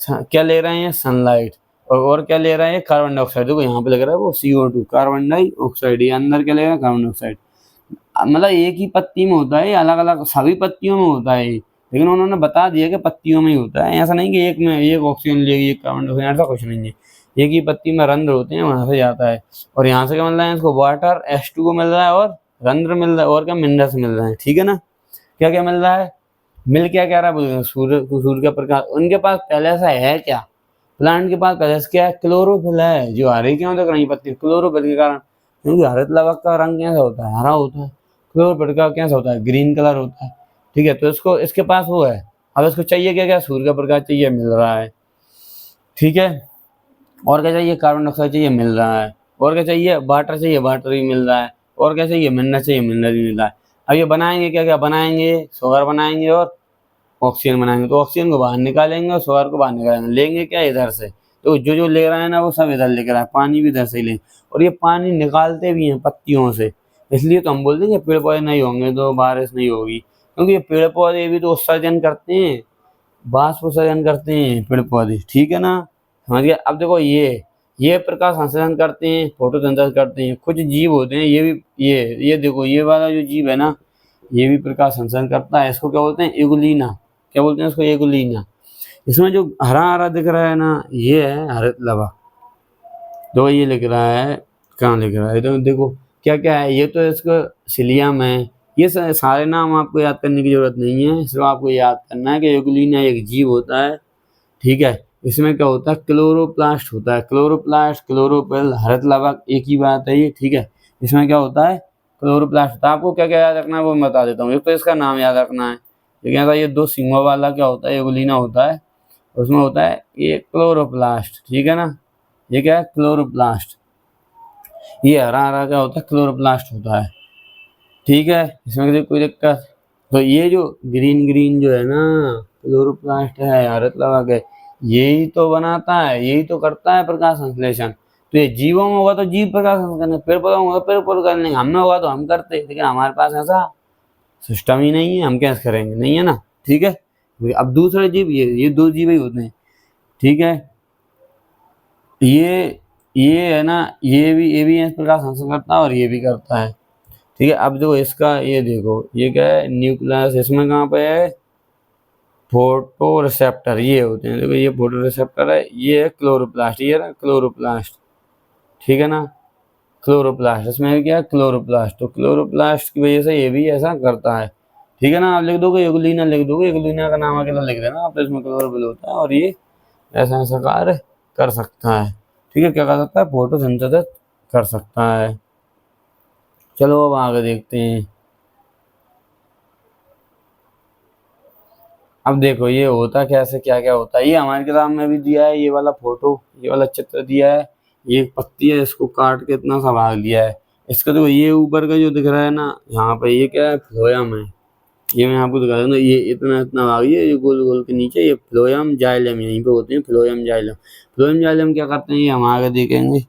क्या ले रहे हैं, सनलाइट, और क्या ले रहे हैं, कार्बन डाइऑक्साइड। देखो यहाँ पे लग रहा है वो CO2, कार्बन डाइऑक्साइड, ये अंदर क्या ले रहा है, कार्बन डाइऑक्साइड। मतलब एक ही पत्ती में होता है, अलग अलग सभी पत्तियों में होता है, लेकिन उन्होंने बता दिया कि पत्तियों में ही होता है, ऐसा नहीं कि एक में एक ऑक्सीजन लेगी एक कार्बन डाइऑक्साइड, ऐसा कुछ नहीं है। एक ही पत्ती में रंध्र होते हैं, वहां से जाता है, और यहाँ से क्या मिल रहा है इसको, वाटर H2O मिल रहा है, और रंध्र मिल रहा है, और क्या मिनरल्स मिल रहे हैं। ठीक है ना, क्या क्या मिल रहा है, मिल क्या कह रहा है, सूर्य का प्रकाश। उनके पास पहले से है क्या, प्लांट के पास पहले से क्या है, क्लोरोफिल है, जो हरे क्यों तक नहीं पत्ती, क्लोरोफिल के कारण, क्योंकि हरित लवक का रंग कैसा होता है, हरा होता है, क्लोरोफिल का कैसा होता है, ग्रीन कलर होता है। ठीक है, तो इसको इसके पास वो है, अब इसको चाहिए क्या क्या, सूर्य का प्रकाश चाहिए, मिल रहा है। ठीक है, और क्या चाहिए, कार्बन डाइऑक्साइड चाहिए, मिल रहा है, और क्या चाहिए, वाटर चाहिए, वाटर भी मिल रहा है, और क्या चाहिए, मिनरल चाहिए, मिनरल भी मिल रहा है। अब ये बनाएंगे क्या क्या, बनाएंगे शुगर बनाएंगे और ऑक्सीजन बनाएंगे, तो ऑक्सीजन को बाहर निकालेंगे और शुगर को बाहर निकालेंगे, लेंगे क्या इधर से, तो जो ले रहा है ना वो सब इधर लेकर आए, पानी भी इधर से ही लेंगे, और ये पानी निकालते भी हैं पत्तियों से, इसलिए तो हम बोल देंगे पेड़ पौधे नहीं होंगे तो बारिश नहीं होगी, क्योंकि ये पेड़ पौधे भी तो उत्सर्जन करते हैं, बाष्प उत्सर्जन करते हैं पेड़ पौधे। ठीक है ना, समझ गया। अब देखो ये प्रकाश संश्लेषण करते हैं, फोटोसिंथेसिस करते हैं, कुछ जीव होते हैं, ये भी ये देखो, ये वाला जो जीव है ना, ये भी प्रकाश संश्लेषण करता है, इसको क्या बोलते हैं, एगुलीना, क्या बोलते हैं इसको, एगुलीना। इसमें जो हरा हरा दिख रहा है ना, ये है हरित लवा। तो ये लिख रहा है, कहाँ लिख रहा है, तो देखो क्या क्या है। ये तो इसका सिलियम है। ये सारे नाम आपको याद करने की जरूरत नहीं है, सिर्फ आपको याद करना है कि यूग्लिना एक जीव होता है, ठीक है। इसमें क्या होता है, क्लोरोप्लास्ट होता है। क्लोरोप्लास्ट, क्लोरोफिल, हरित लवक एक ही बात है ये, ठीक है। इसमें क्या होता है, क्लोरोप्लास्ट होता है। आपको क्या क्या याद रखना है वो मैं बता देता हूँ। एक तो इसका नाम याद रखना है, लेकिन ऐसा ये 2 सींगों वाला क्या होता है, यूग्लिना होता है। उसमें होता है ये क्लोरोप्लास्ट, ठीक है ना। ये क्या है, क्लोरोप्लास्ट। ये हरा हरा क्या होता है, क्लोरोप्लास्ट होता है, ठीक है। इसमें कोई दिक्कत। तो ये जो ग्रीन ग्रीन जो है ना, क्लोरोप्लास्ट है, हरित लवक है, यही तो बनाता है, यही तो करता है प्रकाश संश्लेषण। तो ये जीवों में होगा तो जीव प्रकाश संश्लेषण, पेड़ पौधों में होगा पेड़ पौधे कर लेंगे, हमें होगा तो हम करते, लेकिन हमारे पास ऐसा सिस्टम ही नहीं है, हम कैसे करेंगे, नहीं है ना, ठीक है। अब दूसरे जीव, ये 2 जीव ही होते हैं, ठीक है। ये है ना, ये भी इस प्रकार संश्लेषण करता है और ये भी करता है, ठीक है। अब देखो इसका, ये देखो ये क्या है, न्यूक्लियस। इसमें कहाँ पे है, फोटो रिसेप्टर, ये होते हैं। देखो ये फोटो रिसेप्टर है, ये है क्लोरोप्लास्ट, ये है क्लोरोप्लास्ट, ठीक है ना। क्लोरोप्लास्ट, इसमें क्या है, क्लोरोप्लास्ट। तो क्लोरोप्लास्ट की वजह से ये भी ऐसा करता है, ठीक है ना। आप लिख दोगे यूग्लिना, लिख दोगे यूग्लिना का नाम अकेला लिख देना आप, तो इसमें क्लोरोफिल होता है और ये ऐसा ऐसा कार्य कर सकता है, ठीक है। क्या कर सकता है, फोटोसिंथेसिस कर सकता है। चलो अब आगे देखते हैं। अब देखो ये होता कैसे, क्या क्या होता है, ये हमारी किताब में भी दिया है। ये वाला फोटो, ये वाला चित्र दिया है। ये एक पत्ती है, इसको काट के इतना सा भाग दिया है। इसका देखो ये ऊपर का जो दिख रहा है ना, यहाँ पे ये क्या है, फ्लोयम है। ये मैं आपको दिखा दूंगा, ये इतना इतना भाग, ये गोल गोल के नीचे ये फ्लोयम जाइलम यहीं पे होते हैं, फ्लोयम जाइलम। फ्लोयम जाइलम क्या करते हैं, ये हम आगे देखेंगे।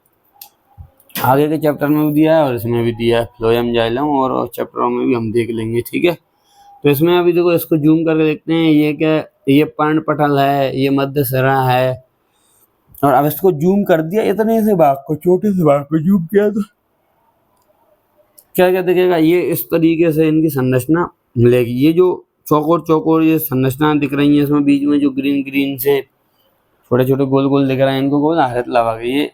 आगे के चैप्टर में भी दिया है और इसमें भी दिया है फ्लोयम जाइलम, और चैप्टरों में भी हम देख लेंगे, ठीक है। तो इसमें अभी देखो, इसको जूम करके देखते हैं। ये क्या, ये पर्णपटल है, ये मध्य सिरा है। और अब इसको जूम कर दिया, इतने से भाग को, छोटे से भाग को जूम किया, तो क्या क्या दिखेगा, ये इस तरीके से इनकी संरचना मिलेगी। ये जो चौकोर चौकोर ये संरचना दिख रही है, इसमें बीच में जो ग्रीन ग्रीन से छोटे छोटे गोल गोल दिख रहे हैं, इनको बोला हरित लवक। ये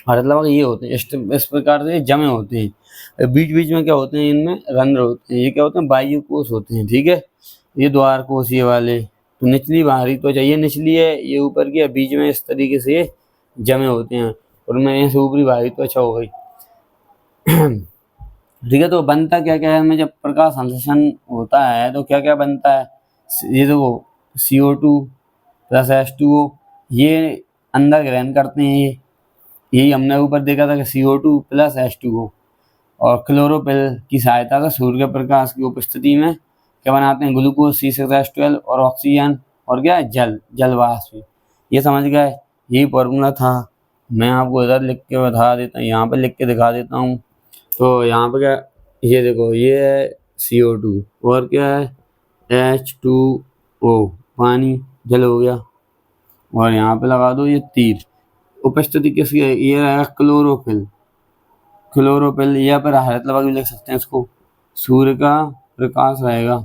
हरित लवक ये होते हैं, इस प्रकार से जमे होते हैं। बीच बीच में क्या होते हैं, इनमें रंध्र होते हैं। ये क्या होते हैं, वायु कोश होते हैं, ठीक है। ये द्वार कोश, ये वाले तो निचली बाहरी त्वचा, ये निचली है, ये ऊपर की है। बीच में इस तरीके से ये जमे होते हैं, और उनमें यहाँ से ऊपरी बाहरी त्वचा हो गई, ठीक है। तो बनता क्या क्या है इनमें, जब प्रकाश संश्लेषण होता है तो क्या क्या बनता है, ये देखो CO2 प्लस H2O, ये अंदर ग्रहण करते हैं। ये यही हमने ऊपर देखा था कि CO2 प्लस H2O, और क्लोरोफिल की सहायता से सूर्य के प्रकाश की उपस्थिति में क्या बनाते हैं, ग्लूकोज C6H12 और ऑक्सीजन, और क्या है, जल वाष्प। ये समझ गए, यही फॉर्मूला था। मैं आपको इधर लिख के बता देता हूँ, यहाँ पे लिख के दिखा देता हूँ। तो यहाँ पे क्या, ये देखो ये है CO2 और क्या है H2O, पानी, जल हो गया। और यहाँ पे लगा दो ये तीर, उपस्थिति किसकी है, ये रहेगा क्लोरोफिल। क्लोरोफिल या फिर हरित लवक भी लिख सकते हैं इसको। सूर्य का प्रकाश रहेगा,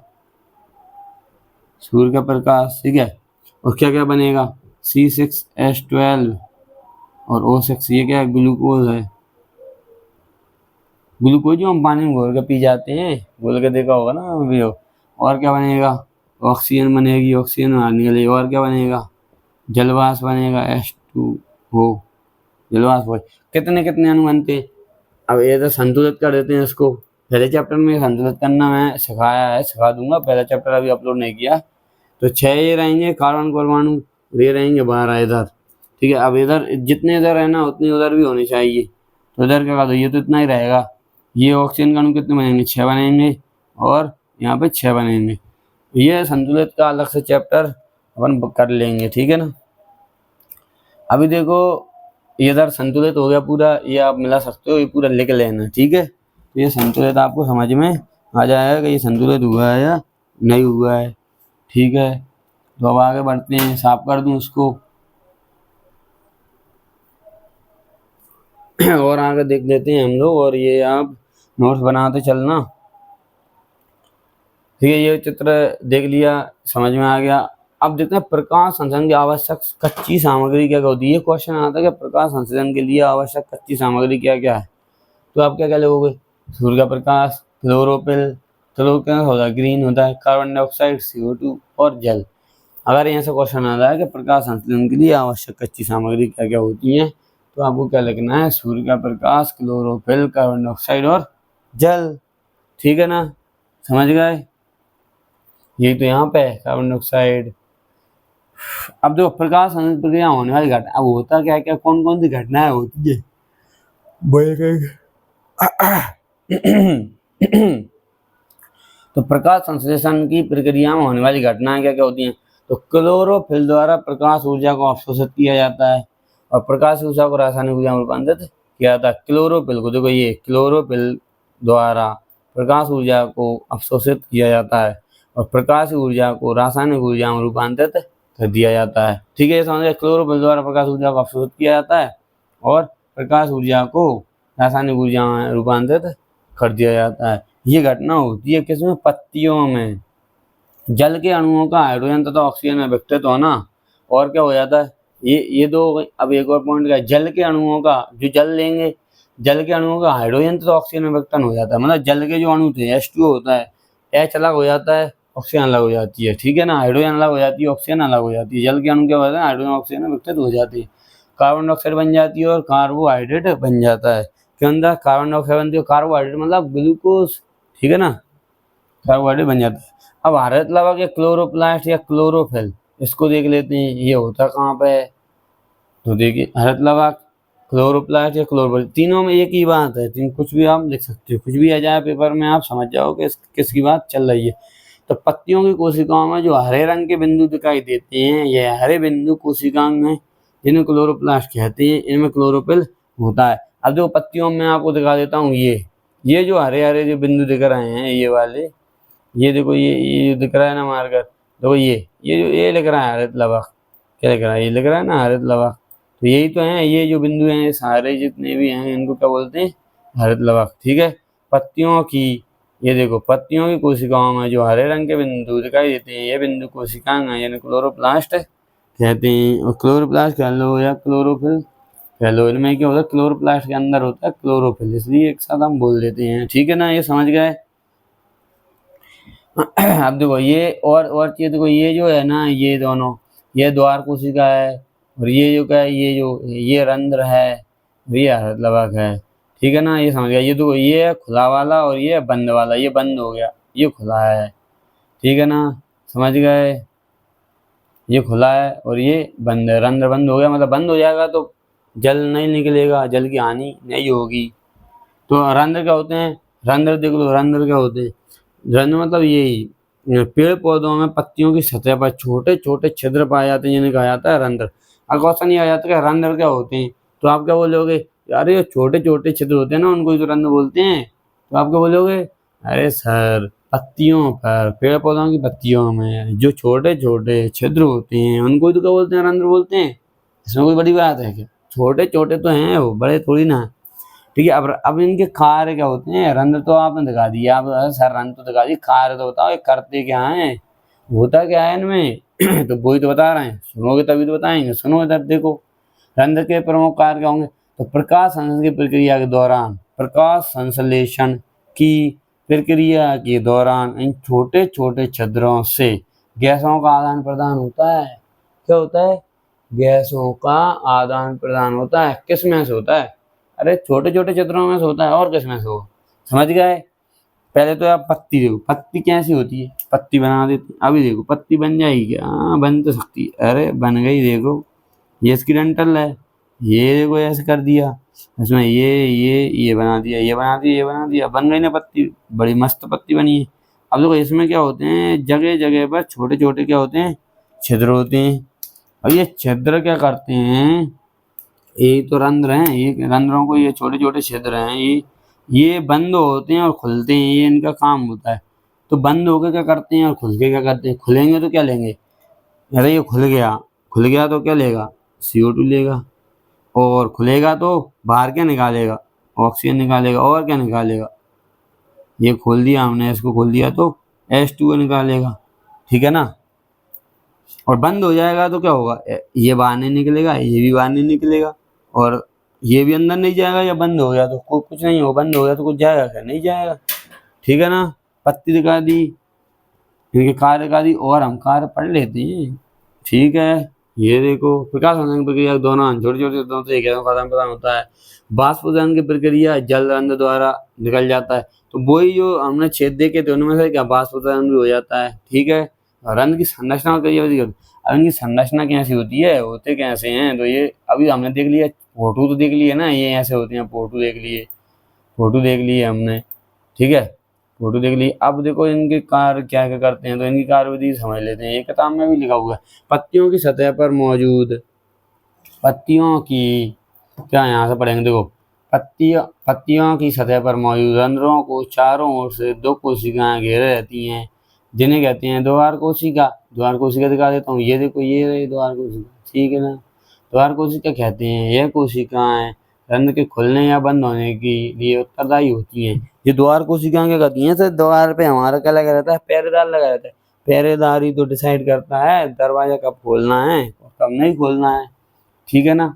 सूर्य का प्रकाश, ठीक है। और क्या क्या बनेगा, C6H12 और O6, ये क्या है, ग्लूकोज है। ग्लूकोज जो हम पानी में घोल के पी जाते हैं, घोल के देखा होगा ना वीडियो। और क्या बनेगा, ऑक्सीजन बनेगी, ऑक्सीजन बाहर निकलेगी। और क्या बनेगा, जलवाष्प बनेगा, H2O, जलवाष्प। कितने कितने अणु बनते हैं, अब ये तो संतुलित कर देते हैं इसको। पहले चैप्टर में संतुलित करना मैं सिखाया है, सिखा दूंगा। पहला चैप्टर अभी अपलोड नहीं किया। तो 6 ये रहेंगे कार्बन परमाणु, ये रहेंगे 12 इधर, ठीक है। अब इधर जितने इधर है ना, उतने उधर भी होने चाहिए। तो इधर क्या कर दो, ये तो इतना ही रहेगा। ये ऑक्सीजन का अणु कितने बनेंगे, 6 बनेंगे, और यहाँ पे 6 बनेंगे। ये संतुलित का अलग से चैप्टर अपन कर लेंगे, ठीक है ना। अभी देखो ये इधर संतुलित हो गया पूरा, ये आप मिला सकते हो, ये पूरा लिख लेना, ठीक है। तो ये संतुलित आपको समझ में आ जाएगा कि ये संतुलित हुआ है या नहीं हुआ है, ठीक है। तो अब आगे बढ़ते हैं, साफ कर दूं उसको और आगे देख लेते हैं हम लोग। और ये आप नोट्स बनाते चलना, ठीक है। ये चित्र देख लिया, समझ में आ गया। अब देखते हैं प्रकाश संश्लेषण की आवश्यक कच्ची सामग्री क्या होती है। ये क्वेश्चन आता है कि प्रकाश संश्लेषण के लिए आवश्यक कच्ची सामग्री क्या क्या है। तो आप क्या क्या लोगे, सूर्य का प्रकाश, क्लोरोफिल, क्लोरोफिल होता है ग्रीन होता है, कार्बन डाइऑक्साइड, CO2 और जल। अगर यहाँ से क्वेश्चन आता है कि प्रकाश संश्लेषण के लिए आवश्यक कच्ची सामग्री क्या क्या होती है, तो आपको क्या लिखना है, सूर्य का प्रकाश, क्लोरोफिल, कार्बन डाइऑक्साइड और जल। ठीक है ना, समझ गए। यही तो यहाँ पे है कार्बन डाइऑक्साइड। अब जो प्रकाश संश्लेषण प्रक्रिया होने वाली घटना, अब होता क्या क्या, कौन कौन सी घटनाएं होती है तो प्रकाश संश्लेषण की प्रक्रिया में होने वाली घटनाएं क्या क्या होती हैं। तो क्लोरोफिल द्वारा प्रकाश ऊर्जा को अवशोषित किया जाता है और प्रकाश ऊर्जा को रासायनिक ऊर्जा में रूपांतरित किया जाता है। क्लोरोफिल को देखो, ये क्लोरोफिल द्वारा प्रकाश ऊर्जा को अवशोषित किया जाता है और प्रकाश ऊर्जा को रासायनिक ऊर्जा में रूपांतरित कर दिया जाता है। ठीक है, समझ गए। क्लोरोफिल द्वारा प्रकाश ऊर्जा को अवशोषित किया जाता है और प्रकाश ऊर्जा को रासायनिक ऊर्जा में रूपांतरित कर दिया जाता है। ये घटना होती है किसमें, पत्तियों में। जल के अणुओं का हाइड्रोजन तथा ऑक्सीजन में विघटित होना, और क्या हो जाता है, ये दो हो गई। अब एक और पॉइंट का, जल के अणुओं का, जो जल लेंगे, जल के अणुओं का हाइड्रोजन तथा ऑक्सीजन में विघटन हो जाता है। मतलब जल के जो अणु थे, H2O होता है, H अलग हो जाता है, ऑक्सीजन अलग हो जाती है। ठीक है ना, हाइड्रोजन अलग हो जाती है, ऑक्सीजन अलग हो जाती है। जल के अणु क्या होता है, हाइड्रोजन ऑक्सीजन में विघटित हो जाती है, कार्बन डाइऑक्साइड बन जाती है और कार्बोहाइड्रेट बन जाता है। के अंदर कार्बन डाइऑक्साइड बनती है, कार्बोहाइड्रेट मतलब ग्लूकोज। ठीक है ना, कार्बोहाइड्रेट बन जाता है। अब हरित लवक या क्लोरोप्लास्ट या क्लोरोफिल, इसको देख लेते हैं, ये होता कहाँ पे है। तो देखिए, हरित लवक, क्लोरोप्लास्ट या क्लोरोफिल, तीनों में एक ही बात है। तीन कुछ भी आप लिख सकते हो, कुछ भी आ जाए पेपर में, आप समझ जाओ कि किसकी बात चल रही है। तो पत्तियों की कोशिकाओं में जो हरे रंग के बिंदु दिखाई देते हैं, ये हरे बिंदु कोशिकांग हैं, जिन्हें क्लोरोप्लास्ट कहते हैं। इनमें क्लोरोफिल होता है। अब जो पत्तियों में आपको दिखा देता हूँ, ये जो हरे हरे जो बिंदु दिख रहे हैं, ये वाले, ये देखो, ये जो दिख रहा है ना मार्कर, देखो ये जो ये लिख रहा है हरित लवक, क्या लिख रहा है, ये लिख रहा है ना हरित लवक। तो यही तो है, ये जो बिंदु हैं, सारे जितने भी हैं, इनको क्या बोलते हैं, हरित लवक। ठीक है, पत्तियों की, ये देखो, पत्तियों की कोशिकाओं में जो हरे रंग के बिंदु दिखाई देते हैं, ये बिंदु कोशिकांग हैं, यानी क्लोरोप्लास्ट कहते हैं। और क्लोरोप्लास्ट कह लो या क्लोरोफिल कह लो, इनमें क्या होता है, क्लोरोप्लास्ट के अंदर होता है क्लोरोफिल, इसलिए एक साथ हम बोल देते हैं। ठीक है ना, ये समझ गए। अब देखो, ये और चीज देखो, ये जो है ना, ये दोनों, ये द्वार कोशिका है और ये जो क्या है, ये रंध्र है और ये हरित लवक है। ठीक है ना, ये समझ गया। ये देखो, ये है खुला वाला और ये है बंद वाला, ये बंद हो गया, ये खुला है। ठीक है ना, समझ गए। ये खुला है और ये बंद है, रंध्र बंद हो गया, मतलब बंद हो जाएगा तो जल नहीं निकलेगा, जल की हानि नहीं होगी। तो रंध्र क्या होते हैं, रंध्र देख लो, रंध्र क्या होते हैं, रंध्र मतलब यही, पेड़ पौधों में पत्तियों की सतह पर छोटे छोटे छिद्र पाए जाते हैं, जिन्हें कहा जाता है रंध्र। अगर क्वेश्चन ये आ जाता है कि रंध्र क्या होते हैं, तो आप क्या बोलोगे, यार ये छोटे छोटे छिद्र होते हैं ना, उनको ही तो रंध्र बोलते हैं। तो आप क्या बोलोगे, अरे सर, पत्तियों पर, पेड़ पौधों की पत्तियों में जो छोटे छोटे छिद्र होते हैं, उनको ही तो क्या बोलते हैं, रंध्र बोलते हैं। इसमें कोई बड़ी बात है क्या, छोटे छोटे तो हैं, वो बड़े थोड़ी ना। ठीक है, अब इनके कार्य क्या होते हैं, रंध्र तो आपने दिखा दिया, आप सर रंध्र तो दिखा दिया, कार्य तो बताओ, ये करते क्या है, होता क्या है इनमें। तो वही तो बता रहे हैं, सुनोगे तभी तो बताएंगे। सुनो इधर देखो, रंध्र के प्रमुख कार्य क्या होंगे। तो प्रकाश संश्लेषण की प्रक्रिया के दौरान, प्रकाश संश्लेषण की प्रक्रिया के दौरान इन छोटे छोटे छिद्रों से गैसों का आदान प्रदान होता है। क्या होता है, गैसों का आदान प्रदान होता है। किस में से होता है, अरे छोटे छोटे छिद्रों में से होता है, और किस में से हो, समझ गए। पहले तो आप पत्ती देखो, पत्ती कैसी होती है, पत्ती बना देते, अभी देखो पत्ती बन जाएगी क्या, हाँ बन तो सकती है, अरे बन गई, देखो ये इसकी डंठल है, ये देखो ऐसे कर दिया, इसमें ये बना दिया, ये बना दिया, ये बना दिया, बन गई ना पत्ती, बड़ी मस्त पत्ती बनी है। अब देखो, इसमें क्या होते हैं, जगह जगह पर छोटे छोटे क्या होते हैं, छिद्र होते हैं। और ये छिद्र क्या करते हैं, ये तो रंध्र हैं, ये रंध्रों को, ये छोटे छोटे छिद्र हैं, ये बंद होते हैं और खुलते हैं, ये इनका काम होता है। तो बंद होकर क्या करते हैं और खुल के क्या करते हैं, खुलेंगे तो क्या लेंगे, अरे ये खुल गया तो क्या लेगा, CO2 लेगा, और खुलेगा तो बाहर क्या निकालेगा, ऑक्सीजन निकालेगा, और क्या निकालेगा, ये खोल दिया हमने, इसको खोल दिया तो H2O निकालेगा। ठीक है ना, और बंद हो जाएगा तो क्या होगा, ये बाहर नहीं निकलेगा, ये भी बाहर नहीं निकलेगा, और ये भी अंदर नहीं जाएगा। या बंद हो गया तो कुछ नहीं हो, बंद हो गया तो कुछ जाएगा क्या, नहीं जाएगा। ठीक है ना। पत्ती दिखा दी, इनके कार्य दिखा दी, और हम कार्य पढ़ लेते हैं। ठीक है, ये देखो प्रकाश संश्लेषण की प्रक्रिया दौरान छोटे छोटे तत्वों से गैसों का आदान प्रदान होता है। बाष्पीभवन की प्रक्रिया जल रंध्र द्वारा निकल जाता है। तो वही जो हमने छेद देखे थे उनमें से क्या बाष्पीभवन भी हो जाता है। ठीक है, और रंध्र की संरचना और क्रिया, अब इनकी संरचना कैसी होती है, होते कैसे हैं, तो ये अभी हमने देख लिया, फोटो तो देख लिए ना, ये ऐसे होते हैं, फोटो देख लिए, फोटो देख लिए हमने। ठीक है, फोटो देख ली। अब देखो इनके कार्य क्या क्या करते हैं, तो इनकी कार्यविधि समझ लेते हैं। ये किताब में भी लिखा हुआ है। पत्तियों की सतह पर मौजूद, पत्तियों की, क्या यहाँ से पढ़ेंगे, देखो पत्तियों की सतह पर मौजूद रंध्रों को चारों ओर से दो कोशिकाएं घेरे रहती हैं, जिन्हें कहते हैं द्वार कोशिका। द्वार कोशिका दिखा देता हूँ, ये देखो, ये रही द्वार कोशिका। ठीक है ना, द्वार कोशिका कहते हैं यह कोशिकाएं रंध्र के खुलने या बंद होने के लिए उत्तरदायी होती हैं। ये द्वार कोशिकाएं क्या करती हैं, तो द्वार पे हमारा क्या लगा रहता है, पहरेदार लगा रहता है। पहरेदार ही तो डिसाइड करता है दरवाजा कब खोलना है और कब नहीं खोलना है। ठीक है ना,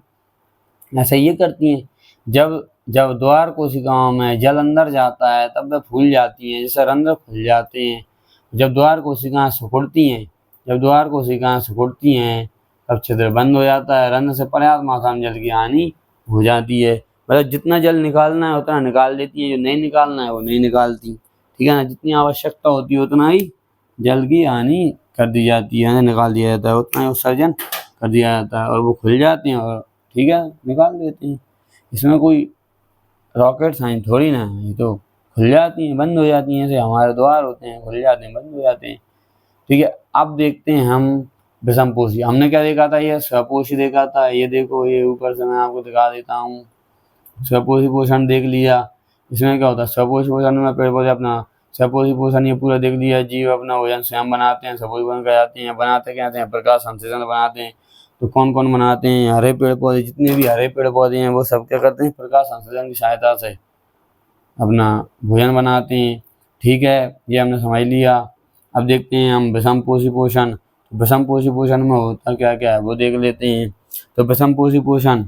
ऐसा ये करती हैं। जब जब द्वार कोशिकाओं में जल अंदर जाता है तब वे फूल जाती हैं, जैसे रंध्र खुल जाते हैं। जब द्वार कोशिकाएं सिकुड़ती हैं, जब द्वार कोशिकाएं सिकुड़ती हैं तब छिद्र बंद हो जाता है, रंध्र से पर्याप्त मात्रा में जल की हानि हो जाती है। मतलब जितना जल निकालना है उतना निकाल देती हैं, जो नहीं निकालना है वो नहीं निकालती। ठीक है ना, जितनी आवश्यकता होती है उतना ही जल की हानि कर दी जाती है, निकाल दिया जाता है, उतना ही उत्सर्जन कर दिया जाता है, और वो खुल जाती हैं और ठीक है निकाल देते हैं। इसमें कोई रॉकेट साइंस थोड़ी ना है, ये तो खुल जाती हैं, बंद हो जाती हैं, जैसे हमारे द्वार होते हैं, खुल जाते हैं, बंद हो जाते हैं। ठीक है, अब देखते हैं हम विषमपोषी। हमने क्या देखा था, ये स्वपोषी देखा था। ये देखो, ये ऊपर से मैं आपको दिखा देता हूँ। स्वपोषी पोषण देख लिया। इसमें क्या होता है, स्वपोषी पोषण में पेड़ पौधे अपना स्वपोषी पोषण ये पूरा देख लिया। जीव अपना भोजन स्वयं बनाते हैं, स्वपोषी पोषण कहलाते हैं। बनाते क्या हैं, प्रकाश संश्लेषण बनाते हैं। तो कौन कौन बनाते हैं, हरे पेड़ पौधे, जितने भी हरे पेड़ पौधे हैं वो सब क्या करते हैं, प्रकाश संश्लेषण की सहायता से अपना भोजन बनाते हैं। ठीक है, ये हमने समझ लिया। अब देखते हैं हम विषमपोषी पोषण। विषमपोषी पोषण में होता क्या क्या है वो देख लेते हैं। तो विषमपोषी पोषण,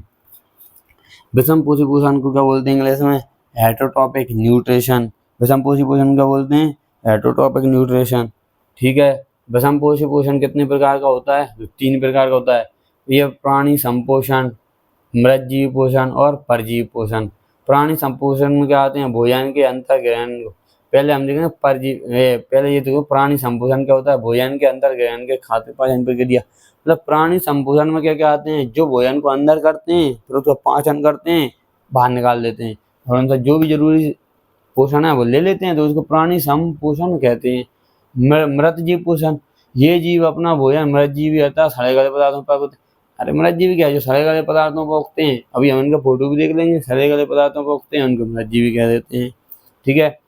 विषमपोषी पोषण को क्या बोलते हैं इंग्लिश में, हेटरोट्रॉपिक न्यूट्रिशन। विषमपोषी पोषण क्या बोलते हैं, हेटरोट्रॉपिक न्यूट्रिशन। ठीक है, विषमपोषी पोषण कितने प्रकार का होता है, 3 प्रकार का होता है। ये प्राणी संपोषण, मृतजीव पोषण और परजीवी पोषण। प्राणी संपोषण में क्या आते हैं, भोजन के अंतर ग्रहण। पहले हम देखेंगे पहले ये देखो प्राणी संपोषण क्या होता है, भोजन के अंतर ग्रहण के खाद्य पाचन प्रक्रिया। मतलब प्राणी संपोषण में क्या क्या आते हैं, जो भोजन को अंदर करते हैं फिर उसको पाचन करते हैं, बाहर निकाल देते हैं, और उनका जो भी जरूरी पोषण है वो ले लेते हैं, तो उसको प्राणी संपोषण कहते हैं। मृत जीव पोषण, ये जीव अपना भोजन, मृत जीव रहता है सड़े गले पदार्थों पर। अरे मृत जीव क्या है, जो सड़े गले पदार्थों पर उगते हैं। अभी हम इनका फोटो भी देख लेंगे, सड़े गले पदार्थों पर उगते हैं, उनको मृत जीव कह देते हैं। ठीक है,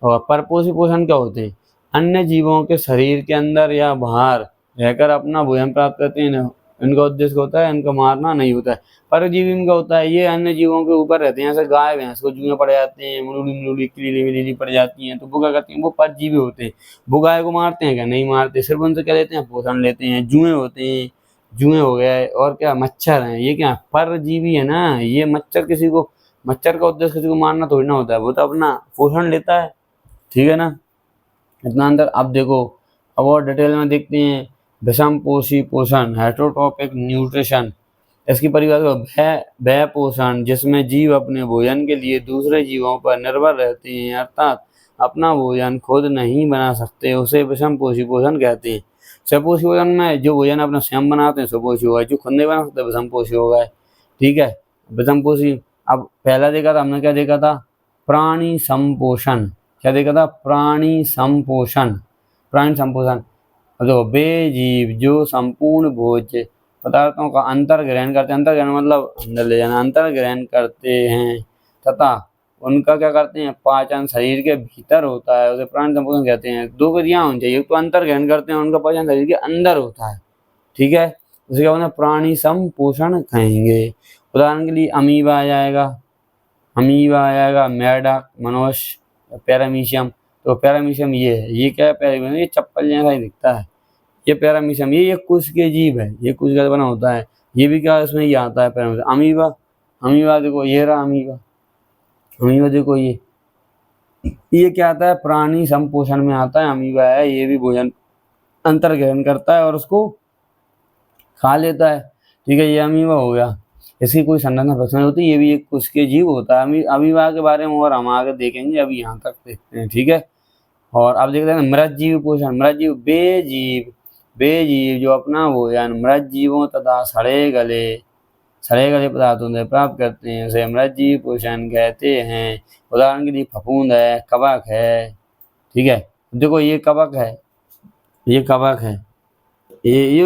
और परपोषी पोषण क्या होते हैं, अन्य जीवों के शरीर के अंदर या बाहर रहकर अपना भोजन प्राप्त करते हैं। इनका उद्देश्य होता है इनका मारना नहीं होता है। परजीवी इनका होता है, ये अन्य जीवों के ऊपर रहते हैं, जैसे गाय भैंस को जुएं पड़ जाते हैं, मुलूली कीली विलीली पड़ जाती हैं, तो वो क्या करते हैं, वो परजीवी होते हैं। वो गाय को मारते हैं क्या, नहीं मारते, सिर्फ उनसे क्या लेते हैं, पोषण लेते हैं। जुएं होते हैं, जुएं हो गए, और क्या मच्छर हैं, ये क्या परजीवी है ना। ये मच्छर किसी को, मच्छर का उद्देश्य किसी को मारना थोड़ी ना होता है, वो तो अपना पोषण लेता है। ठीक है ना, इतना अंदर। अब देखो, अब और डिटेल में देखते हैं। विषमपोषी पोषण, हेटरोट्रॉपिक न्यूट्रिशन। इसकी परिभाषा, वह पोषण जिसमें जीव अपने भोजन के लिए दूसरे जीवों पर निर्भर रहते हैं, अर्थात अपना भोजन खुद नहीं बना सकते, उसे विषमपोषी पोषण कहते हैं। स्वपोषी पोषण में जो भोजन अपना स्वयं बनाते हैं स्वपोषी होगा, जो खुद नहीं बना सकते विषमपोषी होगा। ठीक है, विषमपोषी। अब पहला देखा था हमने, क्या देखा था, प्राणी संपोषण। क्या देखा था, प्राणी संपोषण। प्राणी संपोषण, तो वे जीव जो संपूर्ण भोज्य पदार्थों का अंतर ग्रहण करते हैं, अंतर ग्रहण मतलब अंदर ले जाना, अंतर ग्रहण करते हैं तथा उनका क्या करते हैं, पाचन शरीर के भीतर होता है, उसे प्राणी संपोषण कहते हैं। 2 क्रियाएं होनी चाहिए, तो अंतर ग्रहण करते हैं, उनका पाचन शरीर के अंदर होता है। ठीक है, उसे क्या बोलते हैं, प्राणी संपोषण कहेंगे। उदाहरण के लिए अमीबा आ जाएगा, अमीबा आ जाएगा, मेढक, मनुष्य, पैरामीशियम। तो पैरामीशियम ये है, ये क्या है, पैरामीशियम ये चप्पल जैसा ही दिखता है, ये पैरामीशियम, ये एक कोशिकीय जीव है, ये कोशिका से बना होता है। ये भी क्या इसमें ये आता है पैरामीशियम। अमीबा, अमीबा देखो ये रहा अमीबा, अमीबा देखो ये क्या आता है, प्राणी संपोषण में आता है। अमीबा है, ये भी भोजन अंतर ग्रहण करता है और उसको खा लेता है। ठीक है, ये अमीबा हो गया। इसकी कोई संरचना प्रश्न होती है, ये भी एक कोशिकीय जीव होता है। अमीबा के बारे में और हम आगे देखेंगे, अभी यहाँ तक देखते हैं। ठीक है, और अब देखते हैं मृतजीव पोषण। मृतजीव बेजीव, बेजीव जो अपना भोजन मृत जीवों तथा सड़े गले पदार्थों से प्राप्त करते हैं उसे मृतजीव पोषण कहते हैं। उदाहरण के लिए फफूंद है, कवक है। ठीक है, देखो ये कवक है, ये कवक है, ये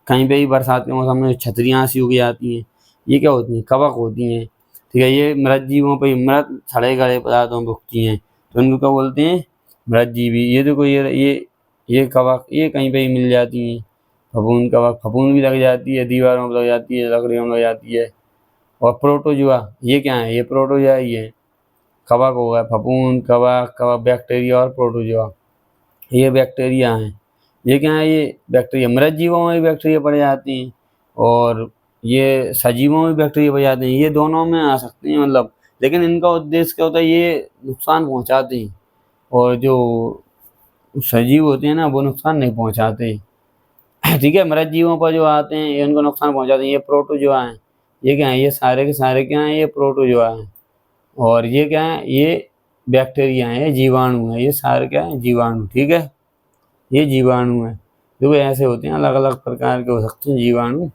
कहीं पे भी बरसात के मौसम में छतरियाँ सी उग जाती हैं, ये क्या होती हैं, कवक होती हैं। ठीक है, ये मृत जीवों पर मृत सड़े गले पदार्थों पर उगती हैं, तो उनको क्या बोलते हैं, मृतजीवी। ये देखो ये कवक, ये कहीं पे ही मिल जाती हैं। फफूंद, कवक, फफूंद भी लग जाती है, दीवारों में लग जाती है, लकड़ियों में लग जाती है। और प्रोटोजुआ, ये क्या है, ये प्रोटोजुआ, ये कवक होगा, फफूंद, कवक, बैक्टीरिया और प्रोटोजुआ, ये बैक्टीरिया हैं। ये क्या है, ये बैक्टीरिया मृत जीवों में भी बैक्टीरिया पड़ जाती हैं और ये सजीवों में बैक्टीरिया पड़ जाते हैं। ये दोनों में आ सकते हैं मतलब, लेकिन इनका उद्देश्य क्या होता है, ये नुकसान पहुंचाते हैं और जो सजीव होते हैं ना वो नुकसान नहीं पहुंचाते। ठीक है, मृत जीवों पर जो आते हैं ये उनको नुकसान पहुंचाते हैं। ये प्रोटोजुआ हैं, ये क्या है, ये सारे के सारे क्या हैं, ये प्रोटोजुआ हैं। और ये क्या है, ये बैक्टीरिया हैं, ये जीवाणु हैं, ये सारे क्या है, जीवाणु। ठीक है, ये जीवाणु है। देखो ऐसे होते हैं, अलग अलग प्रकार के हो सकते हैं जीवाणु।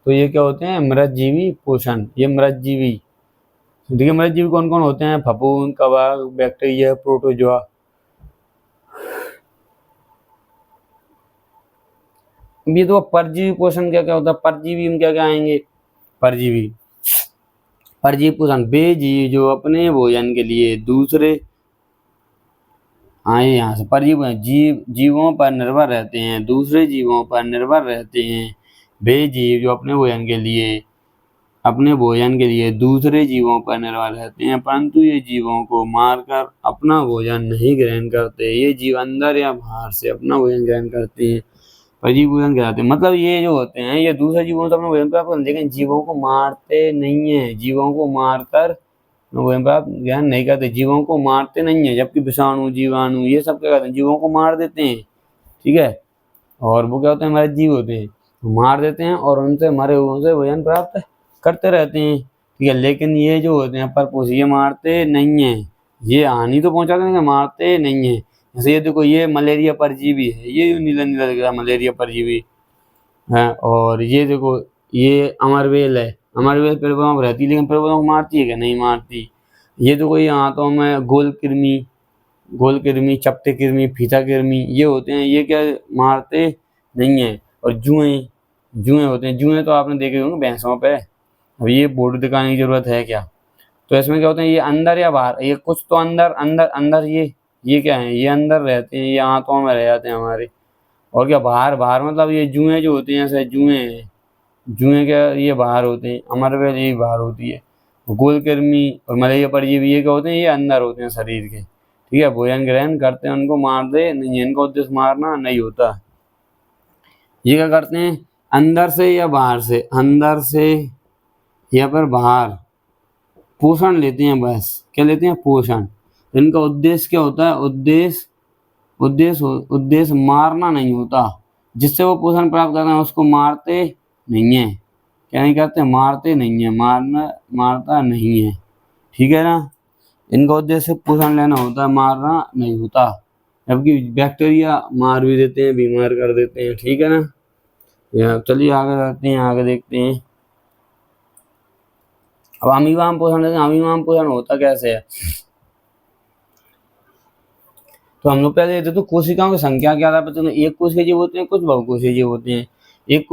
तो ये क्या होते हैं, मृतजीवी पोषण, ये मृतजीवी। ठीक है, मृतजीवी कौन कौन होते हैं, फफूंद, कवक, बैक्टीरिया, प्रोटोजुआ। ये तो परजीवी पोषण क्या क्या होता है, परजीवी में क्या क्या आएंगे, परजीवी, परजीवी पोषण बेजीव जो अपने भोजन के लिए दूसरे आए यहाँ से परजीवी जीवों पर निर्भर रहते हैं, दूसरे जीवों पर निर्भर रहते हैं। बेजीव जो अपने भोजन के लिए दूसरे जीवों पर निर्भर रहते हैं, परंतु ये जीवों को मारकर अपना भोजन नहीं ग्रहण करते। ये जीव अंदर या बाहर से अपना भोजन ग्रहण करते हैं, परजीवी पोषण कहलाते हैं। मतलब ये जो होते हैं ये दूसरे जीवों से अपना भोजन प्राप्त करते हैं, लेकिन जीवों को मारते नहीं है, जीवों को मारकर भोजन प्राप्त ग्रहण नहीं करते, जीवों को मारते नहीं है। जबकि विषाणु, जीवाणु ये सब क्या करते हैं, जीवों को मार देते हैं। ठीक है, और वो क्या होते हैं, हमारे जीव होते हैं, मार देते हैं और उनसे मरे हुओं से भोजन प्राप्त करते रहते हैं। ठीक है, लेकिन ये जो होते हैं परपोषी, ये मारते नहीं है, ये हानि तो पहुंचाते हैं, मारते नहीं है। जैसे ये देखो, ये मलेरिया परजीवी है, ये नीला नीला दिख रहा है मलेरिया परजीवी है। और ये देखो, ये अमरवेल है, अमरवेल पेड़ पौधों में रहती है, लेकिन पेड़ पौधों को मारती है क्या, नहीं मारती। ये देखो, ये हाथों में गोल कृमि, चपटे कृमि, फीता कृमि ये होते हैं, ये क्या मारते नहीं है। और जुएं होते हैं, जुएं तो आपने देखे होंगे भैंसों पे। अब ये बोर्ड दिखाने की जरूरत है क्या, तो इसमें क्या होते हैं, ये अंदर या बाहर, ये कुछ तो अंदर अंदर अंदर, ये क्या है, ये अंदर रहते हैं, ये हाथों में रह जाते हैं हमारे। और क्या बाहर, बाहर मतलब ये जुएं जो होते हैं, ऐसे जुएं क्या ये बाहर होते हैं, अमरवेल ये बाहर होती है। गोलकृमि और मलेरिया परजीवी ये क्या होते हैं, ये अंदर होते हैं शरीर के। ठीक है, भोजन ग्रहण करते हैं, उनको मार दे नहीं, इनका उद्देश्य मारना नहीं होता। ये क्या करते हैं, अंदर से या बाहर से, अंदर से या फिर बाहर पोषण लेते हैं, बस क्या लेते हैं, पोषण। इनका उद्देश्य क्या होता है, उद्देश्य मारना नहीं होता। जिससे वो पोषण प्राप्त करते हैं उसको मारते नहीं है, क्या नहीं करते, मारते नहीं है, मारता नहीं है। ठीक है ना, इनका उद्देश्य पोषण लेना होता है, मारना नहीं होता। जबकि बैक्टीरिया मार भी देते हैं, बीमार कर देते हैं। ठीक है ना, या चलिए आगे बढ़ते हैं, आगे देखते हैं। अब अमीबा में पोषण लेते हैं, अमीबा में पोषण होता कैसे है, तो हम लोग पहले देखते तो कोशिकाओं की संख्या क्या था, एक कोशिकीय जीव होते हैं, कुछ बहुकोशिकीय जीव होते हैं। एक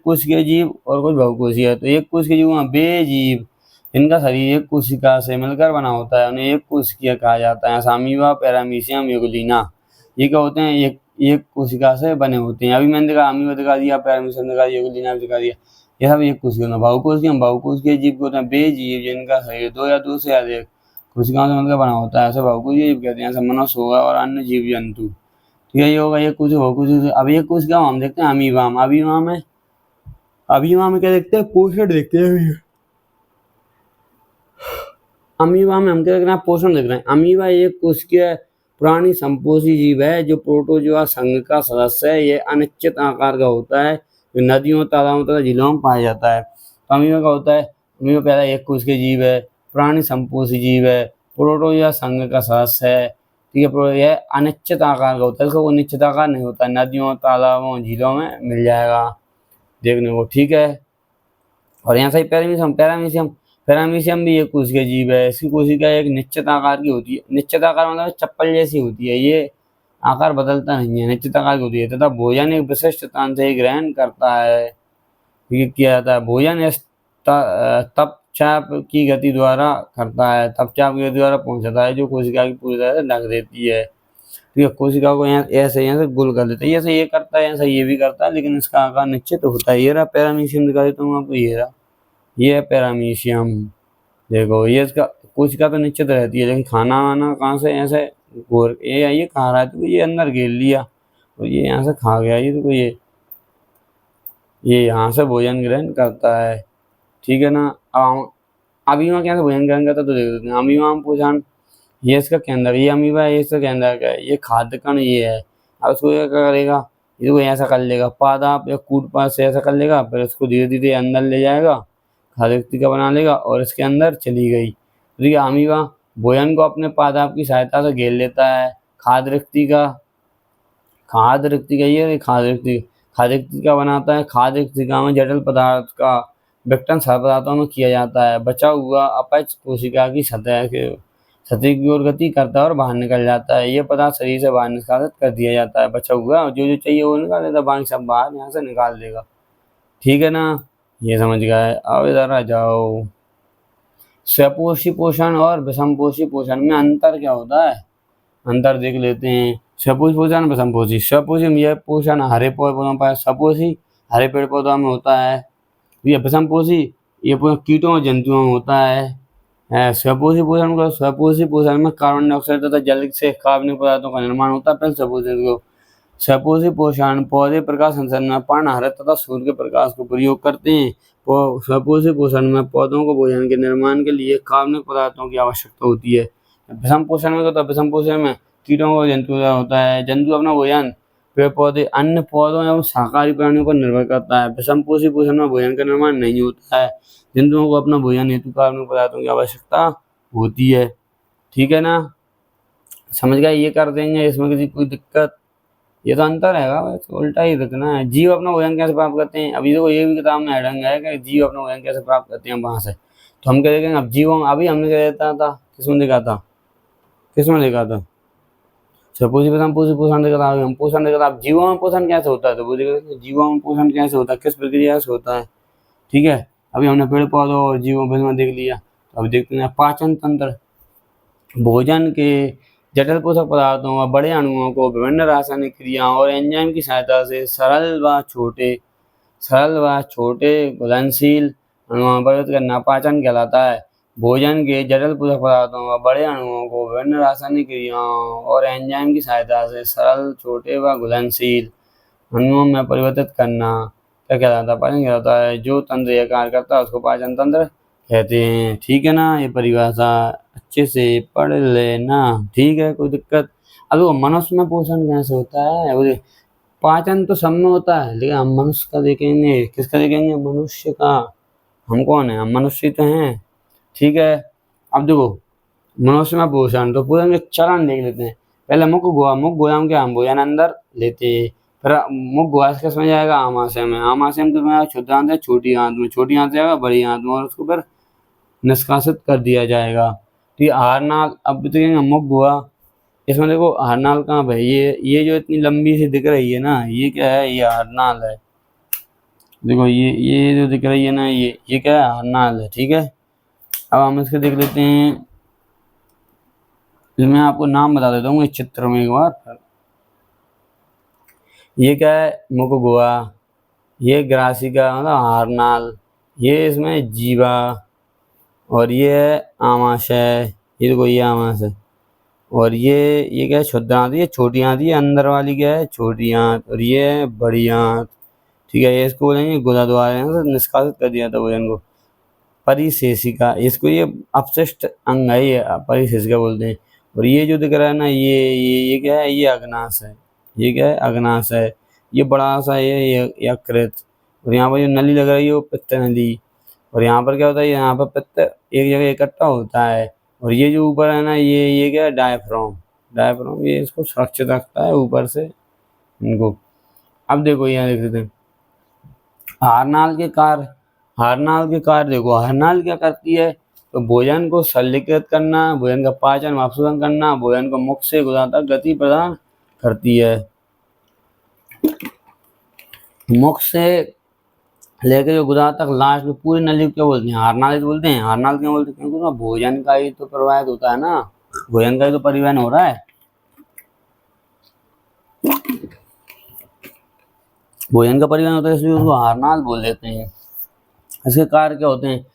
कोशिकीय जीव और कुछ बहुकोशिकीय। तो एक कोशिकीय जीव बेजीव, इनका शरीर एक कोशिका से मिलकर बना होता है, उन्हें एक कोशिकीय कहा जाता है। अमीबा, पैरामीशियम, यूग्लिना ये क्या होते हैं, एक कोशिका से बने होते हैं। अभी मैंने देखा अमीबा दिखा दिया, पैरामीशियम दिखा दिया, यूग्लिना भी दिखा दिया, ये सब एक कोशिका होता है। बहुकोशिकीय जीव होते हैं बेजीव, जिनका शरीर दो या दो से अधिक कोशिकाओं से मिलकर बना होता है, ऐसे बहुकोशिकीय जीव कहते हैं। ऐसे मनुष्य होगा और अन्य जीव जंतु। ये होगा, ये कुछ हो कुछ। अब ये कुछ क्या हम देखते हैं अमीबा में, अमीबा में क्या देखते हैं, पोषण देखते हैं। अमीबा में हम क्या देख रहे हैं, पोषण देख रहे हैं। अमीबा एक कोशिकीय प्राणी संपोषी जीव है जो प्रोटोजोआ संघ का सदस्य है। ये अनिश्चित आकार का होता है, जो नदियों, तालाबों तथा झीलों में पाया जाता है। तो अमीबा का होता है, अमीबा पहला एक कोशिकीय जीव है, प्राणी संपोषी जीव है, प्रोटोजोआ संघ का सदस्य है। ठीक है, यह अनिश्चित आकार का होता है, इसका कोई निश्चित आकार नहीं होता। नदियों, तालाबों, झीलों में मिल जाएगा देखने को। ठीक है, और यहाँ से पैरामीशियम पैरामीशियम भी एक कोशिकीय जीव है। इसकी कोशिका एक निश्चित आकार की होती है। निश्चित आकार मतलब चप्पल जैसी होती है, ये आकार बदलता नहीं है, निश्चित आकार की होती है। तथा भोजन एक विशिष्ट स्थान से ही ग्रहण करता है। ये किया जाता है, भोजन इस तपचाप की गति द्वारा करता है, तपचाप की गति द्वारा पहुंचाता है, जो कोशिका की पूरी तरह से ढक देती है। ठीक है, कोशिका को यहाँ यहाँ से गोल कर देता है, ऐसे ये करता है, ऐसा ये भी करता है, लेकिन इसका आकार निश्चित होता है। ये रहा पैरामीशियम, दिखा देता हूँ आपको, ये रहा, ये है पैरामीशियम। देखो ये इसका कोशिका तो निश्चित रहती है, लेकिन खाना वाना कहाँ से ऐसे गोर ये खा रहा है, तो ये अंदर घेर लिया और ये यहाँ से खा गया। ये देखो, ये यहाँ से भोजन ग्रहण करता है। ठीक है ना। अमीबा क्या से भोजन ग्रहण करता है, तो देख लेते हैं। अमीबा में पोषण, ये इसका केंद्र, ये अमीबा है, ये इसका केंद्र का है, ये खाद्य कण ये है। अब उसको क्या करेगा, इसको ऐसा कर लेगा, पादाप या कूट पास से ऐसा कर लेगा, फिर उसको धीरे धीरे अंदर ले जाएगा, खाद्य रिक्तिका बना लेगा और इसके अंदर चली गई। ठीक है, अमीबा भोजन को अपने पादाप की सहायता से घेर लेता है। खाद्य रिक्तिका ये खाद्य रिक्तिका बनाता है। खाद्य रिक्तिका में जटिल पदार्थ का विघटन सरल पदार्थों में किया जाता है। बचा हुआ अपच कोशिका की सतह की ओर गति करता है और बाहर निकल जाता है। ये पदार्थ शरीर से बाहर निष्कासित कर दिया जाता है। बचा हुआ जो चाहिए वो निकाल देता है, बाकी सब बाहर यहाँ से निकाल देगा। ठीक है ना, ये समझ गए। अब इधर आ जाओ, स्वपोषी पोषण और विषमपोषी पोषण में अंतर क्या होता है, अंतर देख लेते हैं। स्वपोषी पोषण, विषमपोषी। स्वपोषी में यह पोषण हरे पौधों में, स्वपोषी हरे पेड़ पौधों में होता है। ये विषमपोषी ये कीटों और जंतुओं में होता है। स्वपोषी पोषण में कार्बन डाइऑक्साइड तथा जल से कार्बनिक पदार्थों का निर्माण होता है। पहले स्वपोषी पोषण पौधे प्रकाश संश्लेषण में पर्णहरित तथा सूर्य के प्रकाश को प्रयोग करते हैं। स्वपोषी पोषण में पौधों को भोजन के निर्माण के लिए कार्बनिक पदार्थों की आवश्यकता होती है। विषम पोषण में होता है, विषम पोषण में कीटों और जंतुओं का होता है। जंतु अपना भोजन पेड़ पौधे अन्य पौधों एवं शाकाहारी प्राणियों पर निर्भर करता है। विषम पोषी पोषण में भोजन का निर्माण नहीं होता है। जंतुओं को अपना भोजन हेतु कार्बनिक पदार्थों की आवश्यकता होती है। ठीक है ना, समझ गए। ये कर देंगे, इसमें किसी कोई दिक्कत, ये तो अंतर है, बस उल्टा ही रखना है। जीव अपना भोजन कैसे प्राप्त करते हैं, अभी देखो ये भी किताब में हेडिंग है कि जीव अपना भोजन कैसे प्राप्त करते हैं वहां से। तो हम क्या देखेंगे, अब जीवों अभी हमने क्या देखा था, किसमें देखा था सपोजी पोषण देखा था। हम पोषण देखा था, अब जीवों में पोषण कैसे होता है, तो वो देखा जीवों में पोषण कैसे होता है, किस प्रक्रिया से होता है। ठीक है, अभी हमने पेड़ पौधों और जीवों में देख लिया। तो अभी देखते हैं पाचन तंत्र। भोजन के जटिल पोषक पदार्थों व बड़े अणुओं को विभिन्न रासायनिक क्रियाओं और एंजाइम की सहायता से सरल व छोटे घुलनशील अणुओं में परिवर्तित करना पाचन कहलाता है। भोजन के जटिल पोषक पदार्थों व बड़े अणुओं को विभिन्न रासायनिक क्रियाओं और एंजाइम की सहायता से सरल, छोटे व घुलनशील अणुओं में परिवर्तित करना क्या कहलाता है, पाचन कहलाता है। जो तंत्र यह कार्य करता है उसको पाचन तंत्र कहते हैं। ठीक है ना, ये परिभाषा अच्छे से पढ़ लेना। ठीक है, कोई दिक्कत। अब वो मनुष्य में पोषण कैसे होता है, बोले पाचन तो सब में होता है, लेकिन हम मनुष्य का देखेंगे। किसका देखेंगे, मनुष्य का। हम कौन है, हम मनुष्य तो हैं। ठीक है, अब देखो मनुष्य में पोषण, तो पोषण के चरण देख लेते हैं। पहले मुख गोया में क्या, हम भोजन अंदर लेते हैं। फिर मुख गोया से किसमें जाएगा, आमाशय में। आमाशय में किसमें, छोटी आंत है, छोटी आंत में, छोटी आंत जाएगा बड़ी आंत में, और उसको फिर निष्कासित कर दिया जाएगा। तो ये आहारनाल, अब देखेंगे मुख गोया, इसमें देखो आहारनाल कहाँ पे, ये जो इतनी लंबी सी दिख रही है ना, ये क्या है, ये आहारनाल है। देखो ये जो दिख रही है ना, ये क्या है, आहारनाल है। ठीक है, अब हम इसके देख लेते हैं। मैं आपको नाम बता देता हूँ इस चित्र में एक बार। ये क्या है, मुख गोया, ये ग्रासिका मतलब आहारनाल, ये इसमें जीवा, और ये है आमाशय। ये देखो ये आमाशय, और ये क्या है, शुद्ध आंत, ये छोटी आंत, ये अंदर वाली क्या है, छोटी आंत, और ये है बड़ी आंत। ठीक है, ये इसको बोलेंगे गुदा द्वारा निष्कासित कर दिया था भोजन को। परिशेषिका, इसको ये अपशिष्ट अंग है, ये परिशेषिका बोलते हैं। और ये जो दिख रहा है ना, ये क्या है, ये अग्नाशय है। ये क्या है, अग्नाशय है। ये बड़ा सा ये यकृत। और यहाँ पर जो नली लग रही है वो पित्त नली। और यहाँ पर क्या होता है, यहाँ पर पित्त एक जगह इकट्ठा होता है। और ये जो ऊपर है ना, ये क्या है, डायफ्राम। डायफ्राम ये इसको सुरक्षित रखता है ऊपर से इनको। अब देखो यहाँ देख लेते हैं हारनाल के कार्य। हारनाल के कार्य देखो, हारनाल क्या करती है, तो भोजन को सरलीकृत करना, भोजन का पाचन अवशोषण करना, भोजन को मुख से गुदा तक गति प्रदान करती है। मुख से लेके जो गुदा तक लास्ट में पूरी नली को क्या बोलते हैं, हारनाल बोलते हैं। हारनाल क्यों बोलते हैं, क्योंकि उसमें भोजन का ही तो प्रवाहित होता है ना, भोजन का ही तो परिवहन हो रहा है। भोजन का परिवहन होता है, इसलिए उसको हारनाल बोल देते हैं। इसके कार्य क्या होते हैं,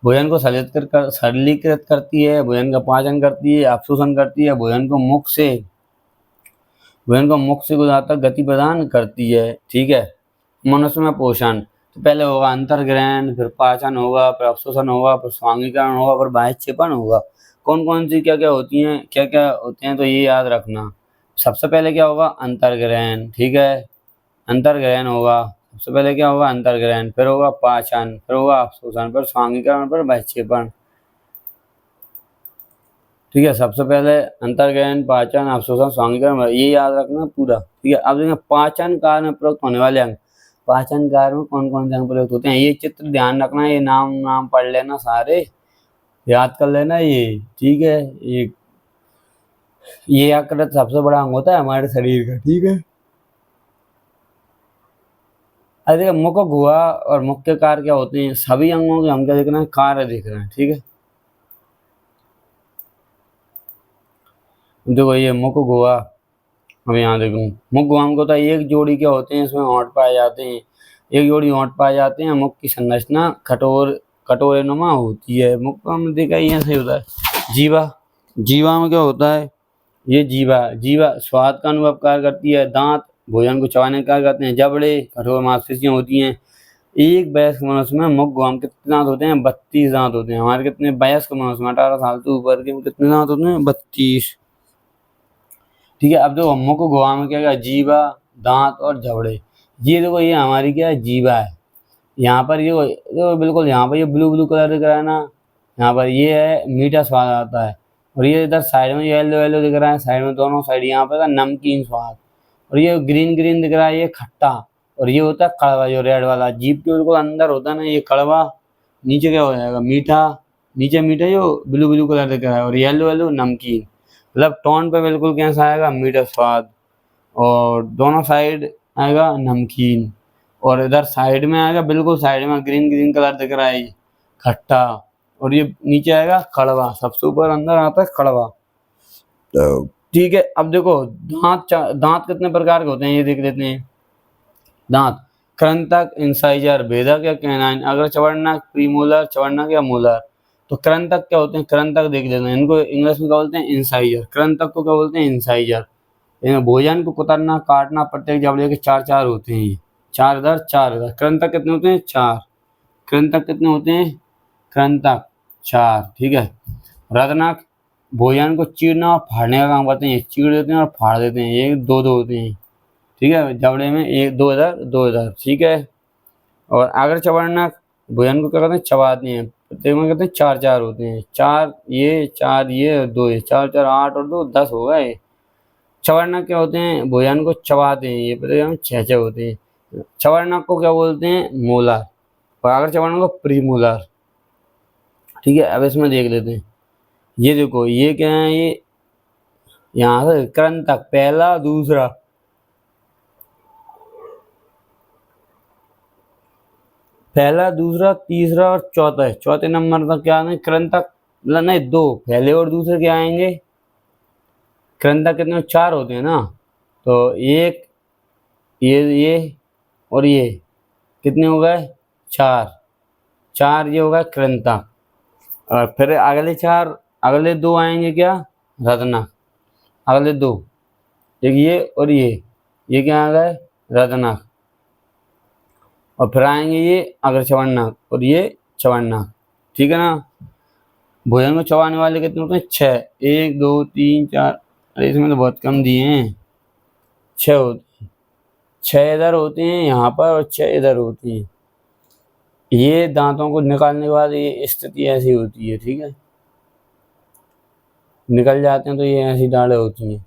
भोजन को सरलीकृत करती है, भोजन का पाचन करती है, अवशोषण करती है, भोजन को मुख से गुदा तक गति प्रदान करती है। ठीक है, मनुष्य में पोषण, तो पहले होगा अंतर्ग्रहण, फिर पाचन होगा, फिर अवशोषण होगा, फिर स्वांगीकरण होगा, फिर बाह्यक्षेपण होगा। कौन कौन सी क्या क्या होती हैं, क्या क्या होते हैं, तो ये याद रखना। सबसे पहले क्या होगा, अंतर्ग्रहण। ठीक है, अंतर्ग्रहण होगा, सबसे पहले क्या होगा, अंतर्ग्रहण, फिर होगा पाचन, फिर होगा अवशोषण, फिर स्वांगीकरण, फिर बाह्यक्षेपण। ठीक है, सबसे पहले अंतर्ग्रहण, पाचन, अवशोषण, स्वांगीकरण, ये याद रखना पूरा। ठीक है, अब देखें पाचन कार्य में प्रयुक्त होने वाले अंग। पाचन कार्य में कौन कौन से अंग प्रयुक्त होते हैं, ये चित्र ध्यान रखना, ये नाम पढ़ लेना, सारे याद कर लेना ये। ठीक है, ये यकृत सबसे बड़ा अंग होता है हमारे शरीर का। ठीक है, अरे मुख, गुहा और मुख्य कार्य क्या होते हैं, सभी अंगों के हम क्या देख रहे हैं, कार्य देख रहे हैं। ठीक है, देखो ये मुख गुहा, हम यहाँ देखो मुख गुहा को होता है, एक जोड़ी क्या होते हैं, इसमें होंठ पाए जाते हैं, एक जोड़ी होंठ पाए जाते हैं। मुख की संरचना कटोरेनुमा होती है। मुख को हमने देखा ही ऐसे होता है। जीवा, जीवा में क्या होता है, ये जीवा स्वाद का अनुभव कार्य करती है। दांत भोजन को चबाने का कार्य करते हैं। जबड़े कठोर मांसपेशियां होती हैं। एक वयस्क मनुष्य में मुख गुहा में कितने दांत होते हैं, 32 दांत होते हैं। हमारे कितने वयस्क मनुष्य में 18 साल से ऊपर के कितने दांत होते हैं, 32। ठीक है, अब देखो मुख गुहा में क्या क्या, जीवा, दांत और जबड़े। ये देखो ये हमारी क्या है, जीवा है। यहाँ पर ये देखो बिल्कुल, यहाँ पर ये ब्लू ब्लू कलर दिख रहा है ना, यहाँ पर ये है मीठा स्वाद आता है। और ये इधर साइड में येलो येलो दिख रहा है, साइड में दोनों साइड यहाँ पर नमकीन स्वाद। और ये ग्रीन ग्रीन दिख रहा है, ये खट्टा। और ये होता है कड़वा, जो रेड वाला जीभ के बिल्कुल अंदर होता है ना, ये कड़वा। नीचे क्या हो जाएगा, मीठा। नीचे मीठा जो ब्लू ब्लू कलर दिख रहा है, और येलो येलो नमकीन। मतलब टोन पे बिल्कुल कैसा आएगा, मीठा स्वाद। और दोनों साइड आएगा नमकीन। और इधर साइड में आएगा, बिल्कुल साइड में ग्रीन ग्रीन कलर दिख रहा है, ये खट्टा। और ये नीचे आएगा कड़वा, सबसे ऊपर अंदर आता है कड़वा। ठीक है, अब देखो दांत कितने प्रकार के होते हैं, ये देख लेते हैं। दांत कृंतक, इंसाइजर, भेदक या कैनाइन, अगर चवर्णक, प्रीमोलर, चवर्णक या मोलर। तो कृंतक क्या होते हैं, कृंतक देख लेते हैं, इनको इंग्लिश में क्या बोलते हैं, इंसाइजर। कृंतक को क्या बोलते हैं, इंसाइजर। भोजन को कुतरना, काटना, प्रत्येक जबड़े के चार चार होते हैं, ये चार इधर। कृंतक कितने होते हैं, चार। कृंतक कितने होते हैं, कृंतक चार। ठीक है, रत्नक भोजन को चीरना और फाड़ने का काम करते हैं, चीर देते हैं और फाड़ देते हैं, ये दो दो होते हैं। ठीक है, जबड़े में एक, दो इधर दो इधर। ठीक है, और अगर चवर्णक भोजन को क्या करते हैं, चबाते हैं, प्रत्येक में कहते हैं चार चार होते हैं, चार ये दो ये, चार चार 8 और 2 10 हो गए। चवर्णक क्या होते हैं, भोजन को चबाते हैं, ये प्रत्येक में 6 होते हैं। चवर्णक को क्या बोलते हैं, मोलर। और अगर चवर्णक को प्रीमोलर। ठीक है, अब इसमें देख लेते हैं। ये देखो ये क्या है, ये यहाँ से कृंतक पहला दूसरा, पहला दूसरा तीसरा और चौथा है। चौथे नंबर तक क्या है, कृंतक। मतलब नहीं, दो पहले और दूसरे क्या आएंगे, कृंतक कितने, चार होते हैं ना। तो एक, ये और ये कितने हो गए, चार। चार ये हो गए कृंतक। और फिर अगले चार, अगले दो आएंगे क्या, रत्नक। अगले दो, एक ये और ये क्या आ गए रदनाक, और फिर आएंगे ये अगर चवन्नाक और ये चवन्नाक, ठीक है ना। भोजन को चबाने वाले कितने होते हैं 6, 1 2 3 4, अरे इसमें तो बहुत कम दिए हैं, 6 होते हैं, 6 इधर होते हैं यहाँ पर और 6 इधर होती हैं। ये दांतों को निकालने के बाद ये स्थिति ऐसी होती है, ठीक है, निकल जाते हैं तो ये ऐसी डालें होती हैं।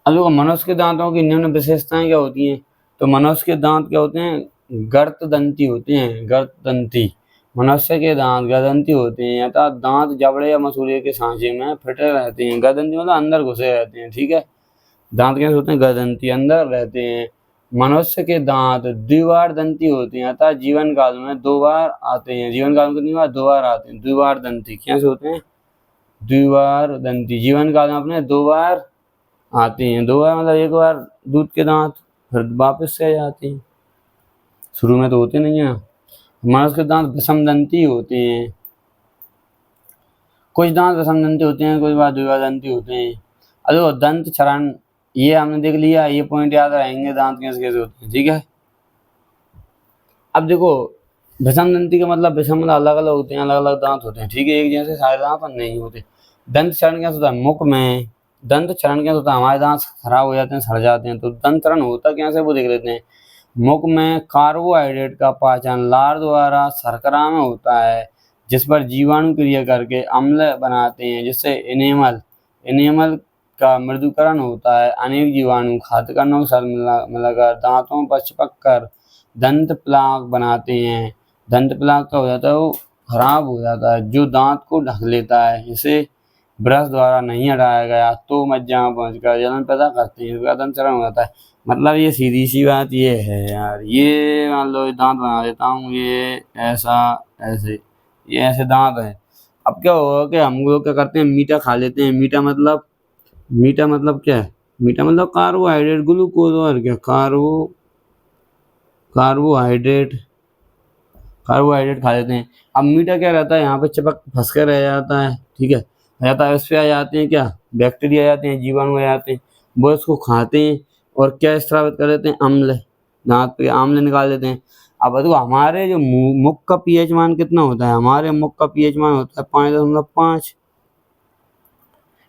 अब देखो मनुष्य के दांतों की निम्न विशेषताएं क्या होती हैं, तो मनुष्य के दांत क्या होते हैं गर्तदंती होते हैं, गर्तदंती। मनुष्य के दांत गर्दंती होते हैं, अर्थात दांत जबड़े या मसूड़े के सांचे में फिटे रहते हैं। गर्दंती मतलब अंदर घुसे रहते हैं, ठीक है। दांत कैसे होते हैं गर्दंती, अंदर रहते हैं। मनुष्य के दांत द्विवार दंती होते हैं, अर्थात जीवन काल में 2 बार आते हैं। जीवन काल में कितनी बार 2 बार आते हैं। द्विवार दंती कैसे होते हैं, द्विवार दंती जीवन काल में अपने 2 बार आते हैं। 2 बार मतलब एक बार दूध के दांत फिर वापस से आ जाते हैं, शुरू में तो होते नहीं है। मनुष्य के दांत विषमदंती होते हैं, कुछ दांत विषमदंती होते हैं, कुछ बार द्विवादंती होते हैं। अब देखो दंत क्षरण ये हमने देख लिया, ये पॉइंट याद रहेंगे दांत कैसे कैसे होते हैं, ठीक है। अब देखो विषमदंती का मतलब विषम मतलब अलग अलग होते हैं, अलग अलग दांत होते हैं, ठीक है, एक जैसे सारे दांत नहीं होते। दंत क्षरण क्या होता है मुख में, दंत क्षरण क्या होता है हमारे दांत खराब हो जाते हैं, सड़ जाते हैं, तो दंत क्षरण होता क्या से वो देख लेते हैं। मुख में कार्बोहाइड्रेट का पाचन लार द्वारा शर्करा में होता है, जिस पर जीवाणु क्रिया करके अम्ल बनाते हैं, जिससे इनेमल का मृदुकरण होता है। अनेक जीवाणु खाद्य कणों के साथ मिलाकर दांतों पर चिपक कर दंत प्लाक बनाते हैं। दंत प्लाक का हो जाता है वो खराब हो जाता है, जो दांत को ढक लेता है। इसे ब्रश द्वारा नहीं हटाया गया तो मज्जा में पहुंचकर जलन पैदा करते हैं, इसका दंत क्षरण हो जाता है। मतलब ये सीधी सी बात ये है यार, ये मान लो दांत बना देता हूँ, ये ऐसा ऐसे, ये ऐसे दांत है। अब क्या होगा कि हम लोग क्या करते हैं मीठा खा लेते हैं। मीठा मतलब क्या है, मीठा मतलब कार्बोहाइड्रेट, ग्लूकोज और क्या कार्बोहाइड्रेट खा लेते हैं। अब मीठा क्या रहता है यहाँ पे चिपक फंस कर रह जाता है, ठीक है, रह जाता है। उस पर आ जाते हैं क्या बैक्टीरिया आ जाते हैं, जीवाणु आ जाते हैं, वो इसको खाते हैं और क्या स्रावित कर देते हैं अम्ल, दांत पे अम्ल निकाल देते हैं। अब देखो हमारे जो मुख का पीएच मान कितना होता है, हमारे मुख का पीएच मान होता है 5.5,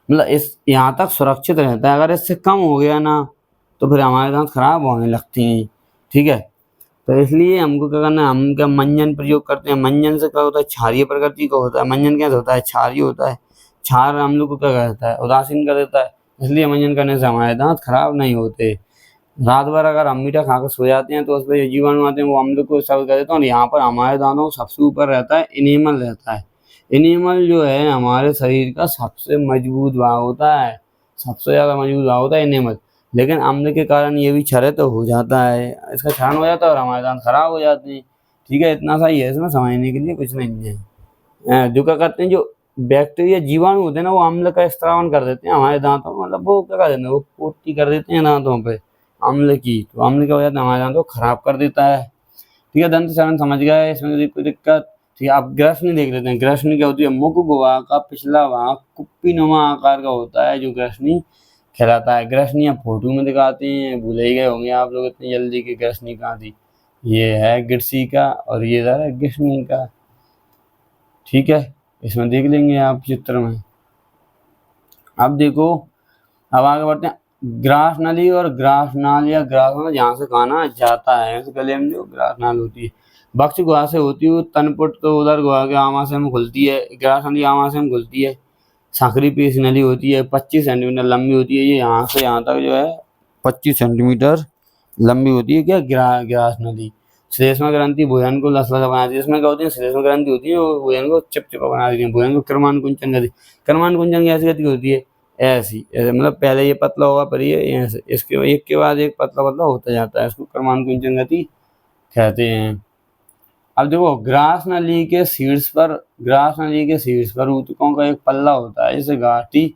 मतलब इस यहाँ तक सुरक्षित रहता है। अगर इससे कम हो गया ना तो फिर हमारे दांत खराब होने लगते हैं, ठीक है। तो इसलिए हमको क्या करना है, हम क्या मंजन प्रयोग करते हैं। मंजन से क्या होता है क्षारीय प्रकृति का होता है। मंजन कैसे होता है क्षारीय होता है, क्षार हम लोग को क्या करता है उदासीन कर देता है, इसलिए मंजन करने से हमारे दांत खराब नहीं होते। रात भर अगर हम मीठा खाकर सो जाते हैं तो उस पर जो जीवाणु आते हैं वो हम लोग को सब कर देते हैं, और यहाँ पर हमारे दांतों सबसे ऊपर रहता है इनेमल रहता है। इनेमल जो है हमारे शरीर का सबसे मजबूत भाग होता है, सबसे ज़्यादा मजबूत भाग होता है इनेमल। लेकिन अम्ल के कारण ये भी क्षरित हो जाता है, इसका क्षरण हो जाता है और हमारे दांत खराब हो जाते हैं, ठीक है। इतना सा ही है, इसमें समझने के लिए कुछ नहीं है। जो क्या करते हैं जो बैक्टीरिया जीवाणु होते हैं ना वो अम्ल का स्त्रावन कर देते हैं हमारे दांतों में, मतलब वो क्या कर देते हैं वो पूर्ति कर देते हैं दांतों पे अम्ल की, तो अम्ल क्या हो जाता है हमारे दांतों को खराब कर देता है, ठीक है। दंत क्षरण समझ गए, इसमें कोई दिक्कत, ठीक है। अब ग्रसनी देख लेते हैं। ग्रसनी क्या होती है मुख गुहा का पिछला भाग कुप्पीनुमा आकार का होता है जो ग्रसनी कहलाता है। ग्रसनी आप फोटो में दिखाते हैं, भूल ही गए होंगे आप लोग इतनी जल्दी की ग्रसनी कहाँ थी। ये है गिरसी का और ये है ग्रसनी का, ठीक है। इसमें देख लेंगे आप चित्र में। अब देखो अब आगे बढ़ते हैं। ग्रास नली और ग्रास नाल या ग्रास नाल जहाँ से खाना जाता है, इस गले में जो ग्रास नाल होती है बक्ष गुहा से होती है, तनपुट तो उधर गुहा के आमाशय में खुलती है, ग्रास नली आमाशय में खुलती है। सांकरी पेश नली होती है 25 सेंटीमीटर लंबी होती है, ये यहाँ से यहाँ तक जो है 25 सेंटीमीटर लंबी होती है क्या ग्रास नली। श्लेष्मा ग्रंथि भोजन को लसलसा बनाती है, इसमें क्या होती है श्लेष्मा ग्रंथि होती है वो भोजन को चिपचिपा बना देती है। भोजन को क्रमान कुंचन गति, क्रमान कुंचन की ऐसी गति होती है ऐसी, मतलब पहले ये पतला होगा फिर ये ऐसे, इसके एक के बाद एक पतला पतला होता जाता है, इसको क्रमान कुंचन गति कहते हैं। अब देखो ग्रास नली के शीर्ष पर ऊतकों का एक पल्ला होता है, जिसे घाटी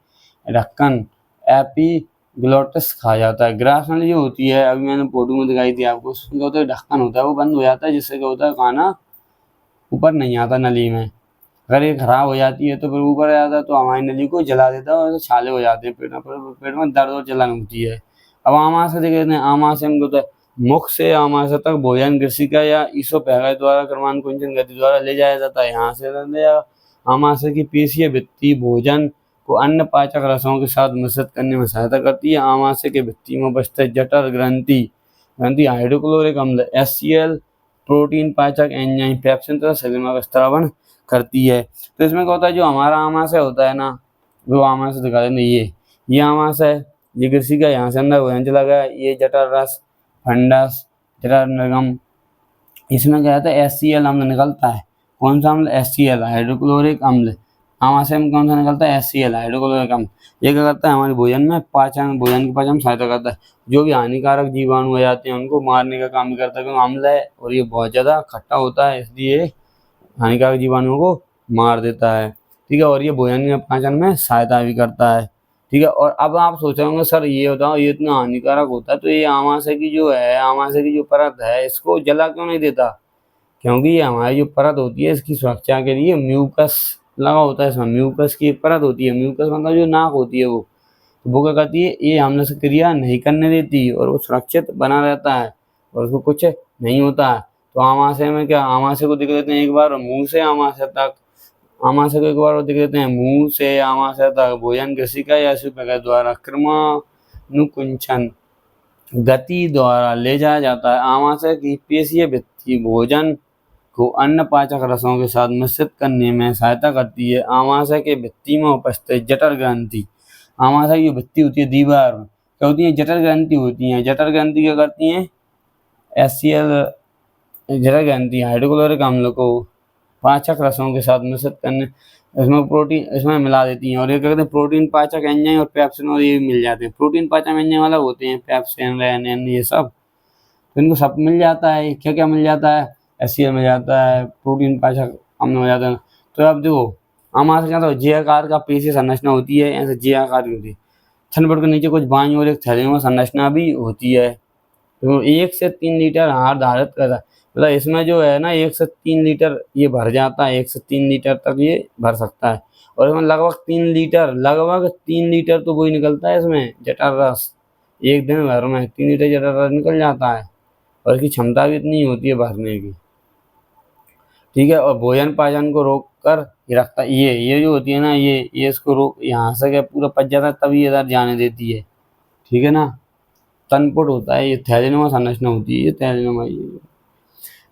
ढक्कन एपिग्लोटिस कहा जाता है। ग्रास नली जो होती है अभी मैंने फोटो में दिखाई थी आपको, उसमें क्या होता है ढक्कन होता है वो बंद हो जाता है, जिससे क्या होता है खाना ऊपर नहीं आता नली में। अगर ये खराब हो जाती है तो फिर ऊपर आ जाता है तो हमारी नली को जला देता है और छाले हो जाते हैं, पेट में दर्द और जलन होती है। अब आमाशय देख लेते हैं। आमाशय में होता है मुख से आमाशय तक भोजन कृषिका या ईसोफेगाई द्वारा क्रमानुसार कुंचन गति द्वारा ले जाया जाता है। यहाँ से ले जाया आमाशय की पेशीय भित्ति भोजन को अन्य पाचक रसों के साथ मिश्रित करने में सहायता करती है। आमाशय के भित्ति में उपस्थित जठर ग्रंथि हाइड्रोक्लोरिक अम्ल HCl प्रोटीन पाचक एंजाइम पेप्सिन तथा सेलिमा का स्त्रावन करती है। तो इसमें क्या होता है, जो हमारा आमाशय होता है ना, वो आमाशय दिखा देंगे, ये आमाशय, ये कृषिका, यहाँ से अंदर भोजन चला गया, ये जठर रस फंडस जठर निर्गम, इसमें क्या होता है HCl अम्ल निकलता है। कौन सा अम्ल? HCl हाइड्रोक्लोरिक अम्ल। आमाशय में कौन सा निकलता है? HCl हाइड्रोक्लोरिक अम्ल। ये क्या करता है, हमारे भोजन में भोजन के पाचन में सहायता करता है। जो भी हानिकारक जीवाणु हो जाते हैं उनको मारने का काम भी करता है, क्योंकि अम्ल है और ये बहुत ज़्यादा खट्टा होता है, इसलिए हानिकारक जीवाणुओं को मार देता है। ठीक है, और ये भोजन के पाचन में सहायता भी करता है। ठीक है, और अब आप सोच रहे होंगे सर ये बताओ ये इतना हानिकारक होता है तो ये आमाशय की जो परत है इसको जला क्यों नहीं देता? क्योंकि ये हमारी जो परत होती है इसकी सुरक्षा के लिए म्यूकस लगा होता है। इसमें म्यूकस की एक परत होती है। म्यूकस मतलब जो नाक होती है वो क्या करती है, ये हमले से क्रिया नहीं करने देती और वो सुरक्षित बना रहता है और उसको कुछ नहीं होता है। तो आमाशय में क्या, आमाशय को देख लेते हैं एक बार मुंह से आमाशय तक, आमाशय को एक बार देख लेते हैं मुंह से आमाशय तक भोजन कृषिका या ईसोफेगाई द्वारा क्रमानुकुंचन गति द्वारा ले जाया जाता है। आमाशय की पेशीय भित्ति भोजन को अन्य पाचक रसों के साथ मिश्रित करने में सहायता करती है। आमाशय के भित्ति में उपस्थित जठर ग्रंथि, आमाशय की भित्ति होती है दीवार में, क्या होती है? जठर ग्रंथि होती है। जठर ग्रंथि क्या करती हैं? HCl जठर ग्रंथि हाइड्रोक्लोरिक अम्ल को पाचक रसों के साथ मिश्रित करने इसमें मिला देती हैं और ये क्या कहते हैं प्रोटीन पाचक एंजाइम और पेप्सिन और ये मिल जाते हैं। प्रोटीन पाचक एंजाइम अलग होते हैं, पेप्सिन रेनिन ये सब, तो इनको सब मिल जाता है। क्या क्या मिल जाता है? HCl मिल जाता है, प्रोटीन पाचक अम्ल मिल जाता है। तो अब देखो आमाशय क्या, तो जे आकार का पेशीय संरचना होती है, ऐसे जे आकार की होती है। थनपट के नीचे कुछ बाईं और एक थैलेमा संरचना भी होती है। तो 1 से 3 लीटर आहार धारित करता है, मतलब इसमें जो है ना 1 से 3 लीटर ये भर जाता है, 1 से 3 लीटर तक ये भर सकता है। और इसमें लगभग 3 लीटर तो वही निकलता है इसमें जठर रस, एक दिन भर में 3 लीटर जठर रस निकल जाता है और इसकी क्षमता भी इतनी होती है भरने की। ठीक है, और भोजन पाचन को रोक कर ये रखता है। ये जो होती है ना ये इसको रोक, यहाँ से क्या पूरा पच जाता है तभी इधर जाने देती है। ठीक है ना, तनपुट होता है, ये थैलेनुमा संरचना होती है, ये थैलेनुमा।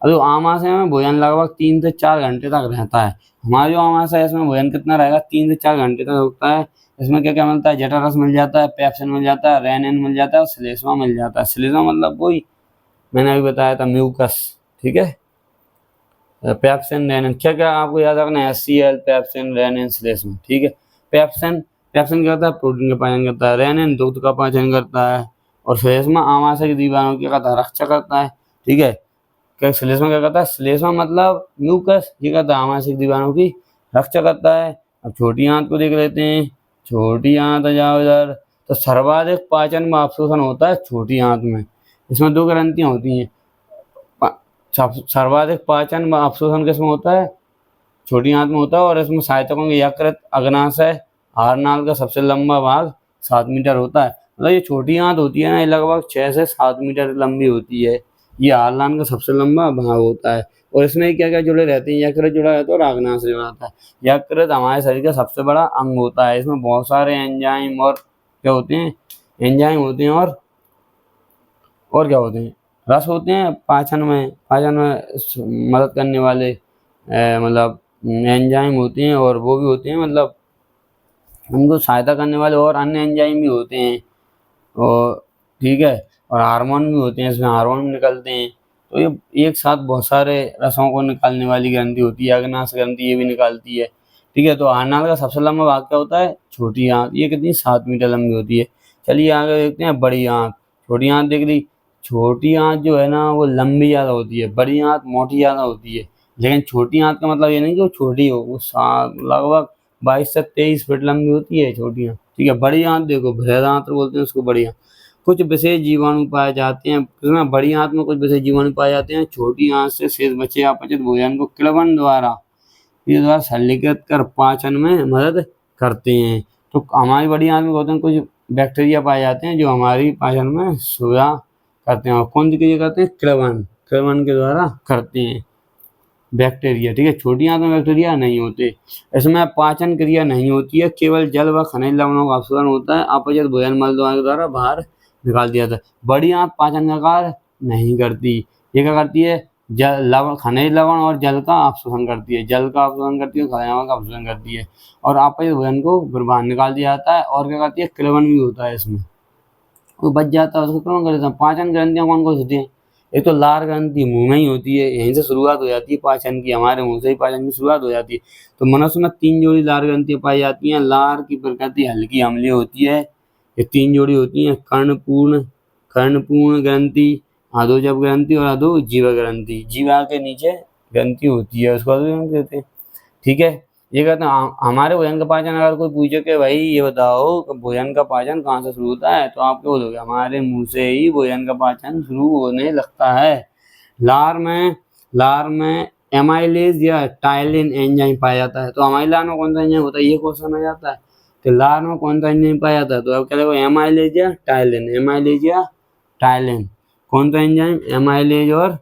अब जो आमाशय में भोजन लगभग 3 से 4 घंटे तक रहता है। हमारा जो आमाशय है इसमें भोजन कितना रहेगा? 3 से 4 घंटे तक रुकता है। इसमें क्या क्या मिलता है? जठर रस मिल जाता है, पेप्सिन मिल जाता है, रेनिन मिल जाता है और श्लेष्मा मिल जाता है। श्लेष्मा मतलब वही मैंने अभी बताया था म्यूकस। ठीक है, पेप्सिन रेनिन क्या क्या आपको याद रखना है? HCl पेप्सिन रेनिन श्लेष्मा। ठीक है, पेप्सिन क्या करता है? प्रोटीन का पाचन करता है। रेनिन दुग्ध का पाचन करता है और श्लेष्मा आमाशय की दीवारों की रक्षा करता है। ठीक है, क्या श्लेष्मा क्या करता है? श्लेष्मा मतलब म्यूकस, ये करता है आमाशय की दीवारों की रक्षा करता है। अब छोटी आंत को देख लेते हैं। छोटी आंत आ जाओ इधर, तो सर्वाधिक पाचन व अवशोषण होता है छोटी आंत में। इसमें 2 ग्रंथियां होती हैं। सर्वाधिक पाचन व अवशोषण किसमें होता है? छोटी आंत में होता है और इसमें सहायकों के यकृत अग्नाशय हारनाल का सबसे लंबा भाग 7 मीटर होता है। मतलब ये छोटी आंत होती है ना, ये लगभग 6 से 7 मीटर लंबी होती है। ये हारनाल का सबसे लंबा भाग होता है और इसमें क्या क्या जुड़े रहते हैं? यकृत जुड़ा रहता है और अग्नाशय जुड़ा रहता है। यकृत हमारे शरीर का सबसे बड़ा अंग होता है। इसमें बहुत सारे एंजाइम और क्या होते हैं? एंजाइम होते हैं और क्या होते हैं? रस होते हैं। पाचन में मदद करने वाले मतलब एंजाइम होते हैं और वो भी होते हैं, मतलब उनको सहायता करने वाले और अन्य एंजाइम भी होते हैं। और ठीक है, और हार्मोन भी होते हैं, इसमें हार्मोन भी निकलते हैं। तो ये एक साथ बहुत सारे रसों को निकालने वाली ग्रंथि होती है। अग्नाशय ग्रंथि ये भी निकालती है। ठीक है, तो हारनाल का सबसे लंबा भाग क्या होता है? छोटी आंत। ये कितनी? 7 मीटर लंबी होती है। चलिए आगे देखते हैं बड़ी आंत। छोटी आंत देख ली। छोटी आंत जो है ना वो लंबी ज़्यादा होती है, बड़ी आंत मोटी ज़्यादा होती है। लेकिन छोटी आंत का मतलब ये नहीं कि वो छोटी हो, वो लगभग 22 से 23 फीट लंबी होती है छोटी आंत। ठीक है, बड़ी आंत देखो बृहद आंत बोलते हैं उसको, बड़ी आंत। कुछ विशेष जीवाणु पाए जाते हैं इसमें, बड़ी आंत में कुछ विशेष जीवाणु पाए जाते हैं। छोटी आंत से शेष बचे अपचित भोजन को किण्वन द्वारा के द्वारा सरलीकृत कर पाचन में मदद करते हैं। तो हमारी बड़ी आंत में होते हैं कुछ बैक्टीरिया पाए जाते हैं जो हमारी पाचन में सुविधा करते हैं। और कौन सी क्रिया करते हैं? क्लवन के द्वारा करते हैं बैक्टीरिया, ठीक है। छोटी आंत में बैक्टीरिया नहीं होते। इसमें पाचन क्रिया नहीं होती है, केवल जल व खनिज लवणों का अपशोषण होता है। अपचित भोजन मल द्वार के द्वारा बाहर निकाल दिया जाता है। बड़ी आंत पाचन का कार्य नहीं करती। ये क्या करती है? खनिज लवण और जल का अपशोषण करती है, खनिज लवण का अपशोषण करती है और अपचित भोजन को बाहर निकाल दिया जाता है। और क्या करती है? क्लवन भी होता है इसमें, वो बच जाता है, उसको क्लवन कर देता है। पाचन ग्रंथियां कौन कौन होती हैं? एक तो लार ग्रंथि मुंह में ही होती है, यहीं से शुरुआत हो जाती है पाचन की, हमारे मुंह से ही पाचन की शुरुआत हो जाती है। तो मनुष्य में 3 जोड़ी लार ग्रंथियां पाई जाती हैं। लार की प्रकृति हल्की अम्लीय होती है। ये 3 जोड़ी होती हैं, कर्णपूर्ण ग्रंथि, अधोजव ग्रंथि और अधोजीवा ग्रंथि। जीवा के नीचे ग्रंथि होती है, उसको अधोजव कहते हैं, ठीक है। ये कहते हैं हमारे भोजन का पाचन, अगर कोई पूछे कि भाई ये बताओ कि भोजन का पाचन कहाँ से शुरू होता है, तो आप क्या बोलोगे? हमारे मुंह से ही भोजन का पाचन शुरू होने लगता है। लार में एमाइलेज या टाइलिन एंजाइम पाया जाता है। तो हमारी लार में कौन सा एंजाइम होता है, ये क्वेश्चन आ जाता है कि लार में कौन सा एंजाइम पाया जाता है। तो अब क्या देखो, एमाइलेज या टाइलिन, कौन सा एंजाइम? एमाइलेज और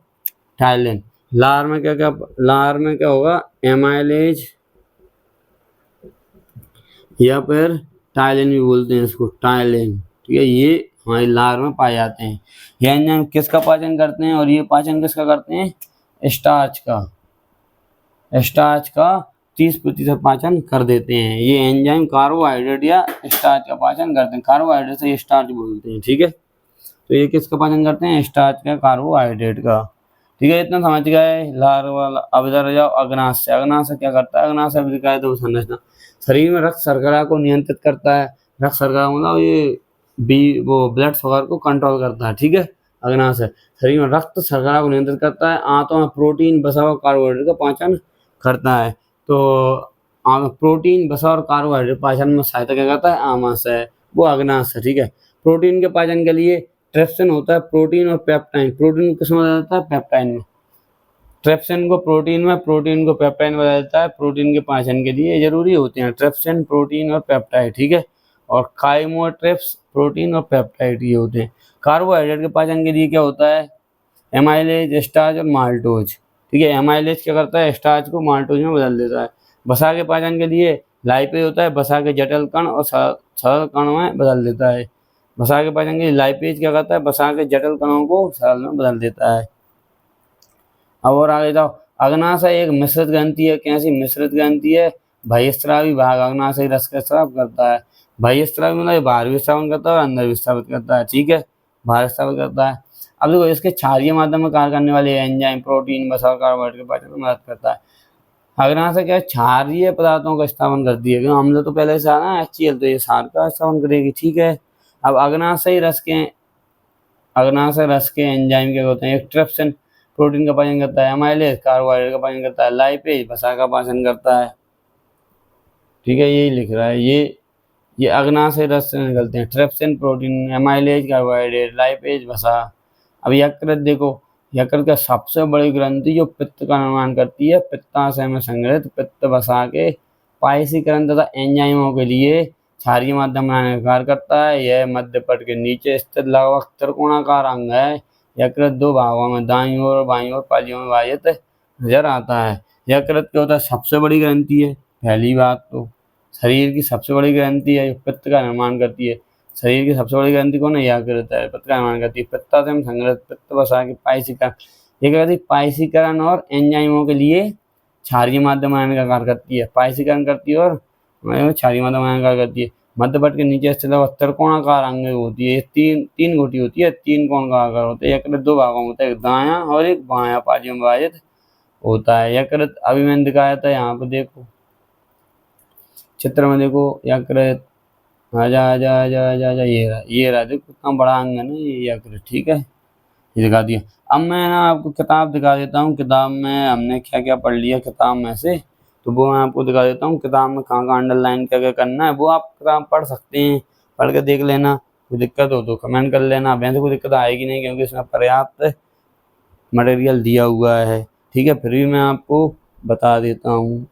टाइलिन। लार में क्या होगा? एमाइलेज या फिर टाइलिन भी बोलते हैं इसको, टाइलिन, ठीक है। ये हमारी लार में पाए जाते हैं। ये एंजाइम किसका पाचन करते हैं और ये पाचन किसका करते हैं? स्टार्च का 30% पाचन कर देते हैं। ये एंजाइम कार्बोहाइड्रेट या स्टार्च का पाचन करते हैं। कार्बोहाइड्रेट से स्टार्च बोलते हैं, ठीक है। तो ये किसका पाचन करते हैं? स्टार्च का, कार्बोहाइड्रेट का, ठीक है। इतना समझ गए लार वाला। अब इधर जाओ अग्नाशय। अग्नाशय क्या करता है? अग्नाशय अभिकाय तो संरचना, शरीर में रक्त शर्करा को नियंत्रित करता है। रक्त शर्करा मतलब ये वो ब्लड शुगर को कंट्रोल करता है, ठीक है। अग्नाशय शरीर में रक्त शर्करा को नियंत्रित करता है। आंतों में प्रोटीन, वसा और कार्बोहाइड्रेट का पाचन करता है। तो प्रोटीन, वसा और कार्बोहाइड्रेट पाचन में सहायता क्या करता है? आमाशय, वो अग्नाशय, ठीक है। प्रोटीन के पाचन के लिए ट्रिप्सिन होता है, प्रोटीन और पेप्टाइन। प्रोटीन किसमें बदल जाता है? पेप्टाइन में। ट्रिप्सिन को प्रोटीन में, प्रोटीन को पेप्टाइन बदल जाता है। प्रोटीन के पाचन के लिए जरूरी होते हैं ट्रिप्सिन, प्रोटीन और पेप्टाइड, ठीक है। और काइमोट्रिप्स, प्रोटीन और पेप्टाइड ये होते हैं। कार्बोहाइड्रेट के पाचन के लिए क्या होता है? एमाइलेज, स्टार्च और माल्टोज, ठीक है। एमाइलेज क्या करता है? स्टार्च को माल्टोज में बदल देता है। वसा के पाचन के लिए लाइपेज होता है, वसा के जटिल कण और सरल कण में बदल देता है। वसा के पाचन के लिए लाइपेज क्या करता है? वसा के जटिल कणों को सरल में बदल देता है। अब और आगे जाओ। अग्नाशय एक मिश्रित ग्रंथि है। कैसी मिश्रित ग्रंथि है? बहिस्रावी भाग अग्नाशय रस का स्राव करता है। बहिस्रावी मतलब बाहर भी श्रावण करता है और अंदर भी श्रावित करता है, ठीक है, बाहर श्रावित करता है। अब देखो इसके क्षारीय माध्यम में कार्य करने वाले एंजाइम, प्रोटीन, वसा और कार्बोहाइड्रेट के पाचन में मदद करता है। अग्नाशय क्या क्षारीय पदार्थों का स्थापन करती है, क्योंकि अम्ल तो पहले से आना है HCl, तो ये क्षार का स्थापन करेगी, ठीक है। अब अग्नाशय रस के एंजाइम क्या होते हैं? एक ट्रिप्सिन प्रोटीन का पाचन करता है, एमाइलेज कार्बोहाइड्रेट का पाचन करता है, लाइपेज वसा का पाचन करता है, ठीक है। यही लिख रहा है, ये अग्नाशय रस से निकलते हैं। Trypsin protein, amylase carbohydrate, lipase वसा। अब यकृत देखो, यकृत का सबसे बड़ी ग्रंथि जो पित्त का निर्माण करती है, पित्ताशय में संग्रहित पित्त वसा के पायसीकरण तथा एंजाइमों के लिए क्षारीय माध्यम बनाने का कार्य करता है। यह मध्य पट के नीचे स्थित लगभग त्रिकोणाकार अंग है। यकृत 2 भागों में, दाईं ओर और बाईं ओर पालियों में विभाजित नजर आता है। यकृत क्या होता है? सबसे बड़ी ग्रंथि है। पहली बात तो शरीर की सबसे बड़ी ग्रंथि है, पित्त का निर्माण करती है। शरीर की सबसे बड़ी ग्रंथि कौन है? यकृत है, पित्त का निर्माण करती है। पित्ताशय में संग्रहित पित्त वसा के पायसीकरण, ये क्या करती है? पायसीकरण और एंजाइमों के लिए क्षारीय माध्यम बनाने का कार्य करती है। पायसीकरण करती है और क्षारीय माध्यम बनाने का कार्य करती है। मध्यपट के नीचे स्थित त्रिकोणाकार अंग होती है, तीन गोटी होती है, 3 कोण का आकार होता है। यकृत 2 भागों में होता है, एक दायां और एक बायां पालियों में विभाजित होता है। यकृत अभी मैंने दिखाया था, यहाँ पे देखो चित्र में, देखो यकृत, आजा ये रहा देखो कितना बड़ा अंग है ना ये यकृत, ठीक है, ये दिखा दिया। अब मैं ना आपको किताब दिखा देता हूँ। किताब में हमने क्या क्या पढ़ लिया किताब में से, तो वो मैं आपको दिखा देता हूँ। किताब में कहाँ कहाँ अंडरलाइन क्या क्या करना है वो आप किताब पढ़ सकते हैं, पढ़ के देख लेना। कोई दिक्कत हो तो कमेंट कर लेना। वैसे कोई दिक्कत आएगी नहीं, क्योंकि इसमें पर्याप्त मटेरियल दिया हुआ है, ठीक है। फिर भी मैं आपको बता देता हूँ।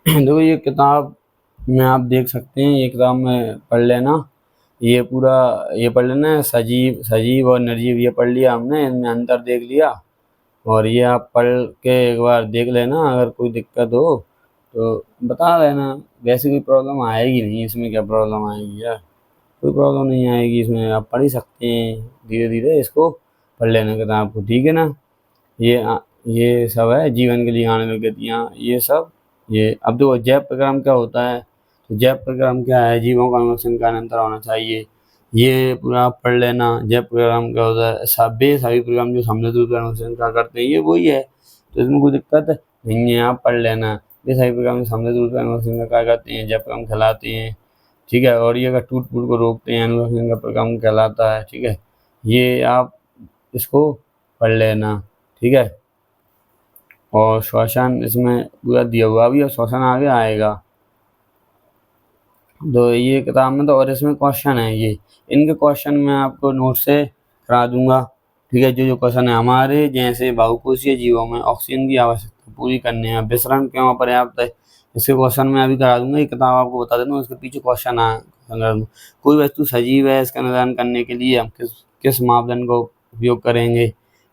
देखो ये किताब में आप देख सकते हैं, ये किताब में पढ़ लेना, ये पूरा ये पढ़ लेना, सजीव सजीव और निर्जीव ये पढ़ लिया हमने, इनमें अंतर देख लिया। और ये आप पढ़ के एक बार देख लेना, अगर कोई दिक्कत हो तो बता देना। वैसे कोई प्रॉब्लम आएगी नहीं इसमें, क्या प्रॉब्लम आएगी यार, कोई प्रॉब्लम नहीं आएगी इसमें, आप पढ़ ही सकते हैं। धीरे धीरे इसको पढ़ लेना किताब को, ठीक है ना। ये सब है जीवन के लिए आणविक गतियाँ, ये सब। ये अब देखो जैव प्रक्रम क्या होता है, तो जैव प्रक्रम क्या है, जीवों का अनुसंधान का निरंतर होना चाहिए, ये पूरा आप पढ़ लेना। जैव प्रक्रम क्या होता है, सभी प्रक्रम जो समुद्र रूप अनुसंधान का करते हैं ये वही है, तो इसमें कोई दिक्कत नहीं है, आप पढ़ लेना। ये सभी प्रक्रम समुद्र रूप अनुसंधान का करते हैं, जैव प्रक्रम कहलाते हैं, ठीक है। और ये अगर टूट फूट को रोकते हैं, अनुसंधान का प्रक्रम कहलाता है, ठीक है। ये आप इसको पढ़ लेना, ठीक है। और श्वसन इसमें पूरा दिया हुआ भी, और श्वसन आगे आएगा। तो ये किताब में तो, और इसमें क्वेश्चन है ये, इनके क्वेश्चन मैं आपको नोट से करा दूंगा, ठीक है। जो जो क्वेश्चन है, हमारे जैसे बहुकोषीय जीवों में ऑक्सीजन की आवश्यकता पूरी करने में विसरण क्यों अपर्याप्त है, इसके क्वेश्चन मैं अभी करा दूंगा। ये किताब आपको बता देता हूँ, इसके पीछे क्वेश्चन है। कोई वस्तु सजीव है, इसका निर्धारण करने के लिए हम किस किस मापदंड का उपयोग करेंगे,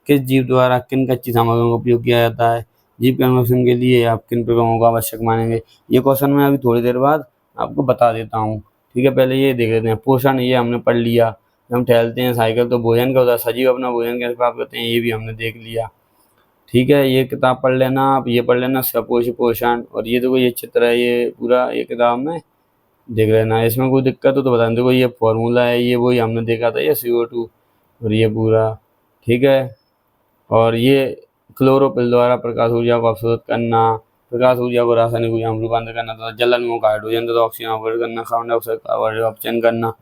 किस जीव द्वारा किन कच्ची सामग्रियों का उपयोग किया जाता है, जीव के अनुसंधान के लिए आप किन प्रक्रियाओं को आवश्यक मानेंगे। ये क्वेश्चन मैं अभी थोड़ी देर बाद आपको बता देता हूँ, ठीक है। पहले ये देख लेते हैं पोषण, ये हमने पढ़ लिया। हम टहलते हैं साइकिल तो भोजन का होता है, सजीव अपना भोजन कैसे प्राप्त करते हैं ये भी हमने देख लिया, ठीक है। ये किताब पढ़ लेना आप, ये पढ़ लेना सपोषी पोषण। और ये देखो ये चित्र है, ये पूरा ये किताब में देख लेना, इसमें कोई दिक्कत हो तो बता। देखो ये फॉर्मूला है, ये वही हमने देखा था, ये CO2, और ये पूरा, ठीक है। और ये क्लोरोफिल द्वारा प्रकाश ऊर्जा को अवशोषित करना, प्रकाश ऊर्जा को रासायनिक ऊर्जा में रूपांतर करना तथा जलन मुक्त हाइड्रोजन तथा ऑक्सीजन अपघटित करना, कार्बन डाइऑक्साइड का अपचयन करना,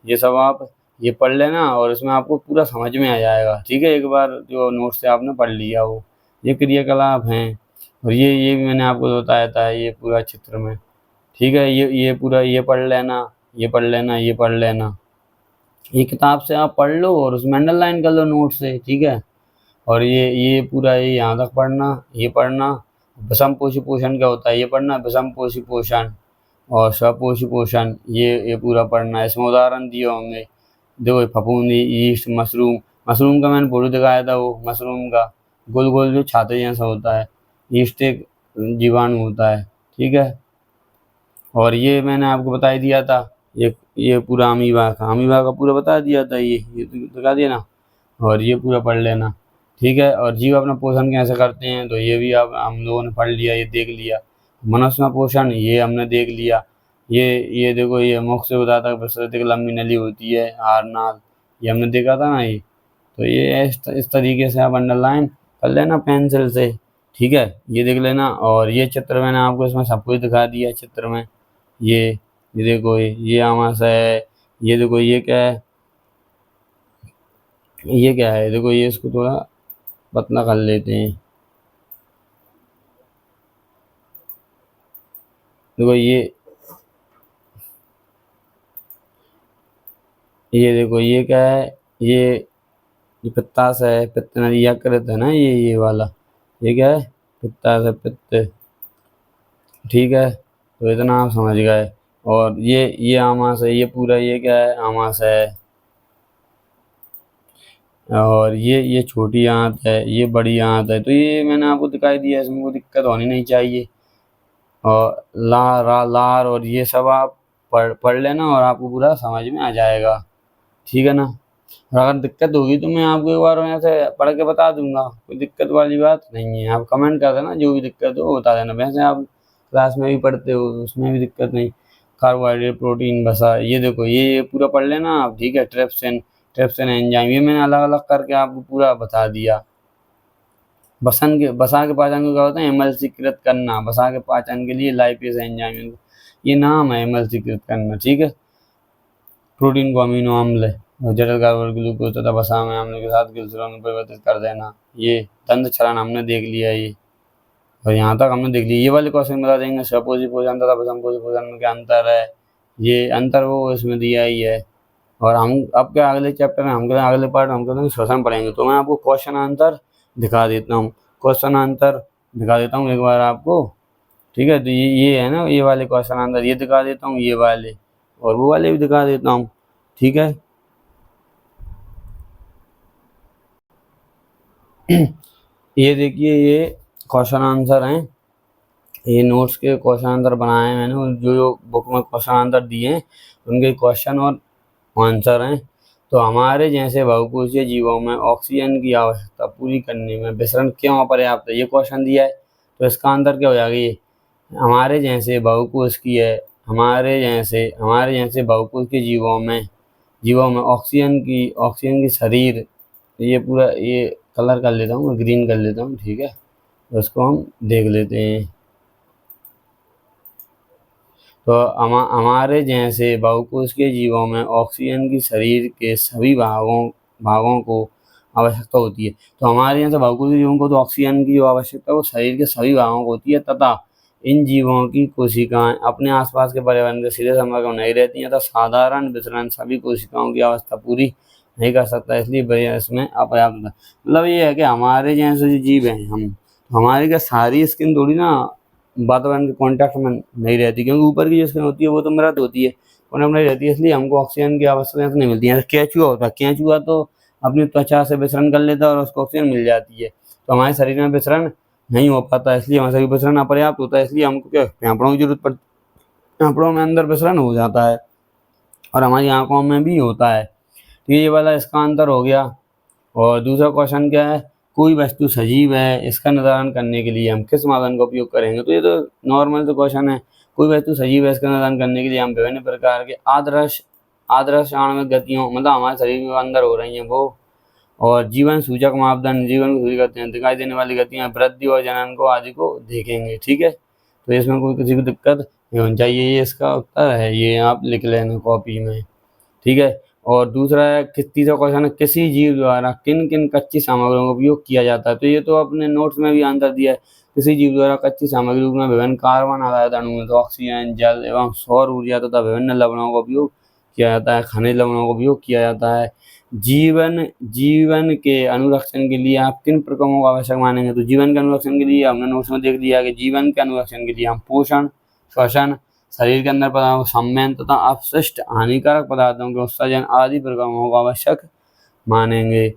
ये सब आप ये पढ़ लेना, और इसमें आपको पूरा समझ में आ जाएगा, ठीक है। एक बार जो नोट से आपने पढ़ लिया वो, ये क्रियाकलाप हैं। और ये भी मैंने आपको बताया था, ये पूरा चित्र में, ठीक है। ये पूरा ये पढ़ लेना, ये पढ़ लेना, ये पढ़ लेना। ये किताब से आप पढ़ लो और उसमें अंडरलाइन कर लो नोट से, ठीक है। और ये पूरा ये यहाँ तक पढ़ना, ये पढ़ना। विषम पोषी पोषण क्या होता है ये पढ़ना, विषम पोषी पोषण और स्वपोषी पोषण, ये पूरा पढ़ना है। इसमें उदाहरण दिए होंगे, देखो फफूंदी, ईस्ट, मशरूम। मशरूम का मैंने फोटो दिखाया था, वो मशरूम का गोल गोल जो छाते जैसा होता है। ईस्ट एक जीवाणु होता है, ठीक है। और ये मैंने आपको बता ही दिया था, ये पूरा अमीबा का पूरा बता दिया था, ये तो बता दिया ना। और ये पूरा पढ़ लेना, ठीक है। और जीव अपना पोषण कैसे करते हैं, तो ये भी आप हम लोगों ने पढ़ लिया, ये देख लिया। मनुष्य में पोषण ये हमने देख लिया। ये देखो ये मुख से बताता है, प्रसृति की लंबी नली होती है हारनाल, ये हमने देखा था ना ये। तो ये इस तरीके से आप अंडरलाइन कर लेना पेंसिल से, ठीक है। ये देख लेना। और ये चित्र मैंने आपको इसमें सब कुछ दिखा दिया चित्र में। ये देखो ये आमाशय है, ये देखो ये क्या है, ये क्या है, देखो ये इसको थोड़ा पतला कर लेते हैं। देखो ये देखो ये क्या है, ये पित्ताशय है, पित्त नदी यकृत है ना, ये वाला, ये क्या है, पित्ताशय पित्त, ठीक है। तो इतना आप समझ गए। और ये आमाशय, ये पूरा ये क्या है, आमाशय है। और ये छोटी आंत है, ये बड़ी आंत है। तो ये मैंने आपको दिखाई दिया, इसमें कोई दिक्कत होनी नहीं चाहिए। और लार और ये सब आप पढ़ लेना, और आपको पूरा समझ में आ जाएगा, ठीक है ना। और अगर दिक्कत होगी तो मैं आपको एक बार यहाँ से पढ़ के बता दूंगा, कोई दिक्कत वाली बात नहीं है। आप कमेंट कर देना, जो भी दिक्कत हो बता देना। वैसे आप क्लास में भी पढ़ते हो, उसमें भी दिक्कत नहीं। कार्बोहाइड्रेट, प्रोटीन, वसा, ये देखो ये पूरा पढ़ लेना आप, ठीक है। ट्रिप्सिन एंजाइम, ये मैंने अलग अलग करके आपको पूरा बता दिया। वसा के पाचन को क्या होता है, एमल्सीकृत करना। वसा के पाचन के लिए लाइपेज एंजाइम, ये नाम है एमल्सीकृत करना, ठीक है। प्रोटीन को अमीनो अम्ल और जटिल कार्बोहाइड्रेट ग्लूकोज तथा वसा में अम्ल के साथ ग्लिसरॉल में परिवर्तित कर देना। ये दंत क्षरण हमने देख लिया ये, और यहाँ तक हमने देख लिया। ये वाले क्वेश्चन बता देंगे स्वपोषी पोषण तथा विषमपोषी पोषण में क्या अंतर है, ये अंतर वो इसमें दिया ही है। और हम अब क्या अगले चैप्टर में हम अगले पार्ट हम करेंगे श्वसन पढ़ेंगे। तो मैं आपको क्वेश्चन आंसर दिखा देता हूँ, एक बार आपको ठीक है, तो ये है ना, ये वाले क्वेश्चन आंसर ये दिखा देता हूँ, ये वाले और वो वाले भी दिखा देता हूँ। ठीक है ये देखिए, ये क्वेश्चन आंसर हैं, ये नोट्स के क्वेश्चन आंसर बनाए हैं मैंने, और जो बुक में क्वेश्चन आंसर दिए हैं उनके क्वेश्चन और आंसर हैं। तो हमारे जैसे बहुकोषीय जीवों में ऑक्सीजन की आवश्यकता पूरी करने में विसरण क्यों अपर्याप्त है, ये क्वेश्चन दिया है। तो इसका आंसर क्या हो जाएगा, ये हमारे जैसे बहुकोषीय हमारे जैसे बहुकोषीय जीवों में ऑक्सीजन की शरीर, ये पूरा ये कलर कर लेता हूँ, ग्रीन कर लेता हूँ। ठीक है, तो इसको हम देख लेते हैं। तो हमारे जैसे बहुकोषीय जीवों में ऑक्सीजन की शरीर के सभी भागों को आवश्यकता होती है। तो हमारे जैसे बहुकोषीय जीवों को तो ऑक्सीजन की जो आवश्यकता है वो शरीर के सभी भागों को होती है, तथा इन जीवों की कोशिकाएं अपने आसपास के पर्यावरण के सीधे संपर्क में नहीं रहती हैं, तथा साधारण वितरण सभी कोशिकाओं की अवस्था पूरी नहीं कर सकता, इसलिए भैया इसमें अपर्याप्त है। मतलब ये है कि हमारे जैसे जो जीव हैं हमारी क्या सारी स्किन थोड़ी ना वातावरण के कांटेक्ट में नहीं रहती, क्योंकि ऊपर की जो स्किन होती है वो तो मृत होती है, कॉन्टेक्ट में नहीं रहती है, इसलिए हमको ऑक्सीजन की आवश्यकता नहीं मिलती है। केंचुआ होता है, केंचुआ तो अपनी त्वचा से विसरण कर लेता है और उसको ऑक्सीजन मिल जाती है। तो हमारे शरीर में विसरण नहीं हो पाता, इसलिए हमारे शरीर विसरण अपर्याप्त होता है, इसलिए हमको क्या फेफड़ों की जरूरत पड़ती है। फेफड़ों में अंदर विसरण हो जाता है और हमारी आंखों में भी होता है। तो ये वाला इसका आंसर हो गया। और दूसरा क्वेश्चन क्या है, कोई वस्तु सजीव है, इसका निर्धारण करने के लिए हम किस मापदंड का उपयोग करेंगे। तो ये तो नॉर्मल तो क्वेश्चन है, कोई वस्तु सजीव है इसका निर्धारण करने के लिए हम विभिन्न प्रकार के आदर्श आणविक गतियों, मतलब हमारे शरीर के अंदर हो रही हैं वो, और जीवन सूचक मापदंड, जीवन को सूचित करते हैं, दिखाई देने वाली गतियाँ, वृद्धि और जनन को आदि को देखेंगे। ठीक है, तो इसमें कोई किसी को दिक्कत नहीं होनी चाहिए, ये इसका उत्तर है, ये आप लिख लेना कॉपी में। ठीक है, और दूसरा है तीसरा क्वेश्चन है, किसी जीव द्वारा किन किन कच्ची सामग्रियों का उपयोग किया जाता है। तो ये तो अपने नोट्स में भी आंसर दिया है, किसी जीव द्वारा कच्ची सामग्री रूप में विभिन्न कार्बन आधारित अणु, तो ऑक्सीजन, जल एवं सौर ऊर्जा तथा विभिन्न लवणों का उपयोग किया जाता है, खनिज लवणों का उपयोग किया जाता है। जीवन के अनुरक्षण के लिए आप किन प्रकारों को आवश्यक मानेंगे। तो जीवन के अनुरक्षण के लिए हमने नोट्स में देख लिया कि जीवन के अनुरक्षण के लिए हम पोषण, श्वसन, शरीर के अंदर पदार्थों को सम्मेलन तथा अपशिष्ट हानिकारक पदार्थों के उत्सर्जन आदि प्रकारों को आवश्यक मानेंगे।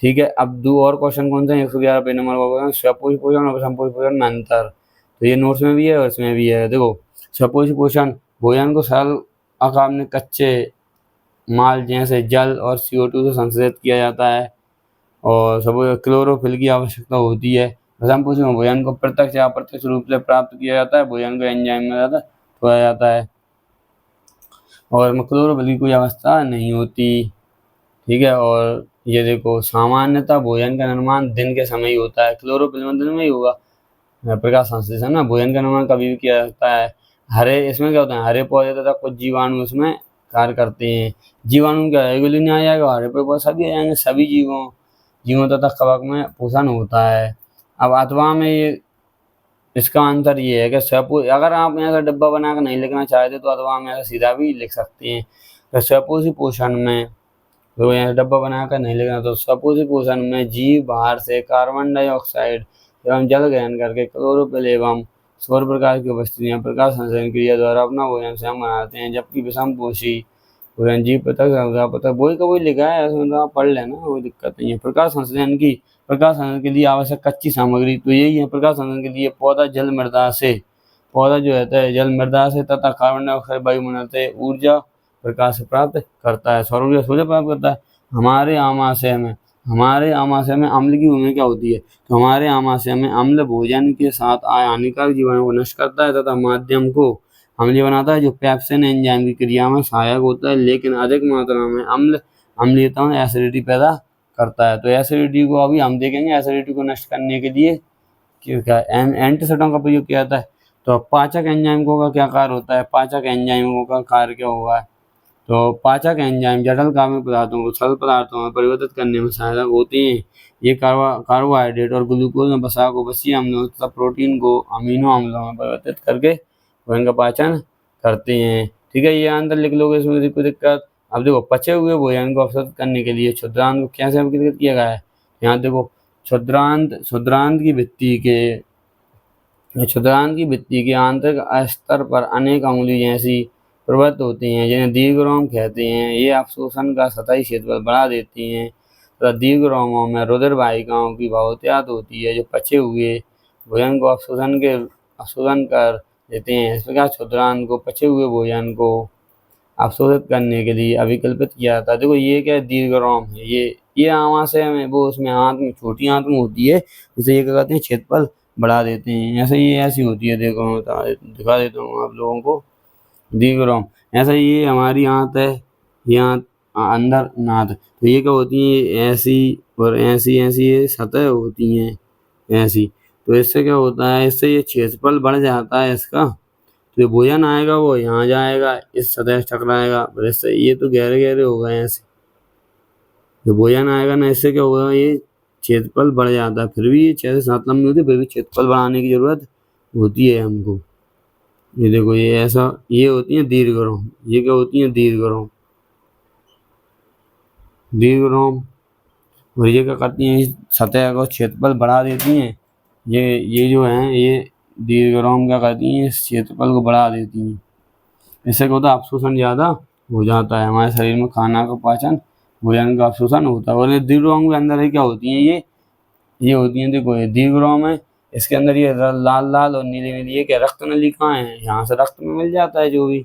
ठीक है, अब दो और क्वेश्चन कौन से हैं, 111 पेज नंबर का, स्वपोषी पोषण और संपोषी पोषण में अंतर। तो ये नोट्स में भी है और इसमें भी है। देखो, स्वपोषी पोषण भोजन को सरल आकार में कच्चे माल जैसे जल और CO2 से संश्लेषित किया जाता है, और सब क्लोरोफिल की आवश्यकता होती है। संपोषी में भोजन को प्रत्यक्ष या अप्रत्यक्ष रूप से प्राप्त किया जाता है, भोजन को एंजाइम में धोया जाता है, और क्लोरोफिल की कोई अवस्था नहीं होती। ठीक है, और ये देखो, सामान्यतः भोजन का निर्माण दिन के समय ही होता है, क्लोरोफिल में दिन में ही होगा, प्रकाश संश्लेषण ना, भोजन का निर्माण कभी भी किया जाता है। हरे इसमें क्या होता है, हरे पौधे तथा कुछ जीवाणु इसमें कार्य करते हैं। जीवाणु क्या है, नहीं आ जाएगा, हरे पेड़ पौधे सभी आ जाएंगे, सभी जीवों तथा कवक में पोषण होता है। अब अथवा में ये इसका आंसर ये है कि अगर आप यहाँ से डब्बा बना कर नहीं लिखना चाहते तो अथवा में ऐसा सीधा भी लिख सकते हैं। तो स्वपोषी पोषण में, तो यहाँ डब्बा बनाकर नहीं लिखना, तो स्वपोषी पोषण में जीव बाहर से कार्बन डाइऑक्साइड एवं जल ग्रहण करके क्लोरोफिल एवं सौर प्रकाश की वस्तुएं प्रकाश संश्लेषण क्रिया द्वारा अपना भोजन स्वयं बनाते हैं, जबकि विषमपोषी भोजन जीव पता वही का वही लिखा है, उसमें तो आप पढ़ लेना, कोई दिक्कत नहीं है। प्रकाश संश्लेषण के लिए आवश्यक कच्ची सामग्री तो यही है। प्रकाश संश्लेषण के लिए पौधा जो रहता है जल मृदा से तथा कार्बन डाइऑक्साइड वायुमंडल से ऊर्जा प्रकाश से प्राप्त करता है, सौर ऊर्जा सूर्य प्राप्त करता है। हमारे आमाशय में अम्ल की भूमिका होती है। तो हमारे आमाशय में अम्ल भोजन के साथ आए हानिकारक जीवाणुओं को नष्ट करता है तथा माध्यम को अम्लीय बनाता है, जो पेप्सिन एंजाइम की क्रिया में सहायक होता है, लेकिन अधिक मात्रा में अम्लीयता में एसिडिटी पैदा करता है। तो एसिडिटी को अभी हम देखेंगे, एसिडिटी को नष्ट करने के लिए क्या एंटीसेटों का प्रयोग किया जाता है। तो पाचक एंजाइमों का क्या कार्य होता है, पाचक एंजाइमों का कार्य क्या होगा। तो पाचक एंजाइम जटिल कार्बनिक पदार्थों को सरल पदार्थों में परिवर्तित करने में सहायक होते हैं। ये कार्बोहाइड्रेट और ग्लूकोज में वसा को वसीय अम्लों तथा प्रोटीन को अमीनो अम्लों में परिवर्तित करके भोजन का पाचन करते हैं। ठीक है, ये आंसर लिख लोगे, इसमें कोई दिक्कत। अब देखो, पचे हुए भोजन को अपचरित करने के लिए क्षुद्रांत को कैसे अपचरित किया गया है। यहाँ देखो, क्षुद्रांत की भित्ति के क्षुद्रांत की भित्ति के आंतरिक स्तर पर अनेक अंगुली जैसी प्रवृत्त होती हैं, जिन्हें दीर्घरोम कहते हैं। ये अवशोषण का सतही क्षेत्रफल बढ़ा देती हैं तथा दीर्घरोमों में रुधिर वाहिकाओं की बहुतायत होती है, जो पचे हुए भोजन को अवशोषण कर देते हैं। इस प्रकार क्षुद्रांत को पचे हुए भोजन को अवशोषित करने के लिए अभिकल्पित किया जाता है। देखो ये क्या है, दीर्घरोम है। ये आमाशय में, वो उसमें आंत में, छोटी आंत में होती है, जिसे ये क्या कहते हैं, क्षेत्रफल बढ़ा देते हैं। ऐसे ये ऐसी होती है, देखो मैं दिखा देता हूँ आप लोगों को। दीर्घरोम ऐसा, ये हमारी आंत है, ये आंत अंदर नाद, तो ये क्या होती है, ऐसी और ऐसी ऐसी ये सतह होती हैं ऐसी। तो इससे क्या होता है, इससे ये क्षेत्रफल बढ़ जाता है इसका, तो भोजन आएगा वो यहाँ जाएगा, इस सतह से टकराएगा, फिर इससे ये तो गहरे गहरे हो गए ऐसे, जो भोजन आएगा ना, इससे क्या होगा, ये क्षेत्रफल बढ़ जाता है। फिर भी ये 6 से 7 लंबी होती है, फिर भी क्षेत्रफल बढ़ाने की जरूरत होती है हमको। ये देखो, ये ऐसा, ये होती है दीर्घरोम। ये क्या होती है, दीर्घरोम। दीर्घरोम और ये क्या करती हैं, इस सतह को क्षेत्रफल बढ़ा देती हैं। ये जो है, ये दीर्घरोम क्या करती हैं, इस क्षेत्रफल को बढ़ा देती हैं। इससे क्या होता है, अवशोषण ज़्यादा हो जाता है, हमारे शरीर में खाना का पाचन, भोजन का अवशोषण होता है। और ये दीर्घरोम के अंदर ये क्या होती हैं, ये होती हैं, देखो ये दीर्घरोम है, इसके अंदर ये लाल लाल और नीली नीली, ये क्या रक्त नलिकाएं हैं, यहाँ से रक्त में मिल जाता है जो भी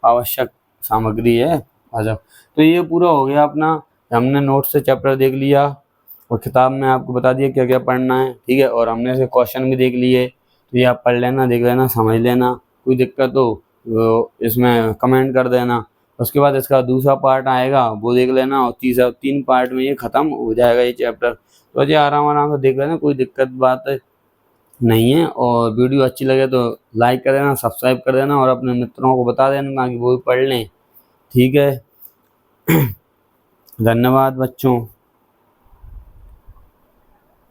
आवश्यक सामग्री है पाचक। तो ये पूरा हो गया अपना, हमने नोट से चैप्टर देख लिया और किताब में आपको बता दिया क्या क्या पढ़ना है, ठीक है। और हमने से क्वेश्चन भी देख लिए, तो ये आप पढ़ लेना, देख लेना, समझ लेना। कोई दिक्कत हो तो इसमें कमेंट कर देना। उसके बाद इसका दूसरा पार्ट आएगा, वो देख लेना, और 3 पार्ट में ये ख़त्म हो जाएगा ये चैप्टर। तो अजय आराम आराम से देख लेना, कोई दिक्कत बात नहीं है। और वीडियो अच्छी लगे तो लाइक कर देना, सब्सक्राइब कर देना, और अपने मित्रों को बता देना ताकि वो भी पढ़ लें, ठीक है। धन्यवाद बच्चों।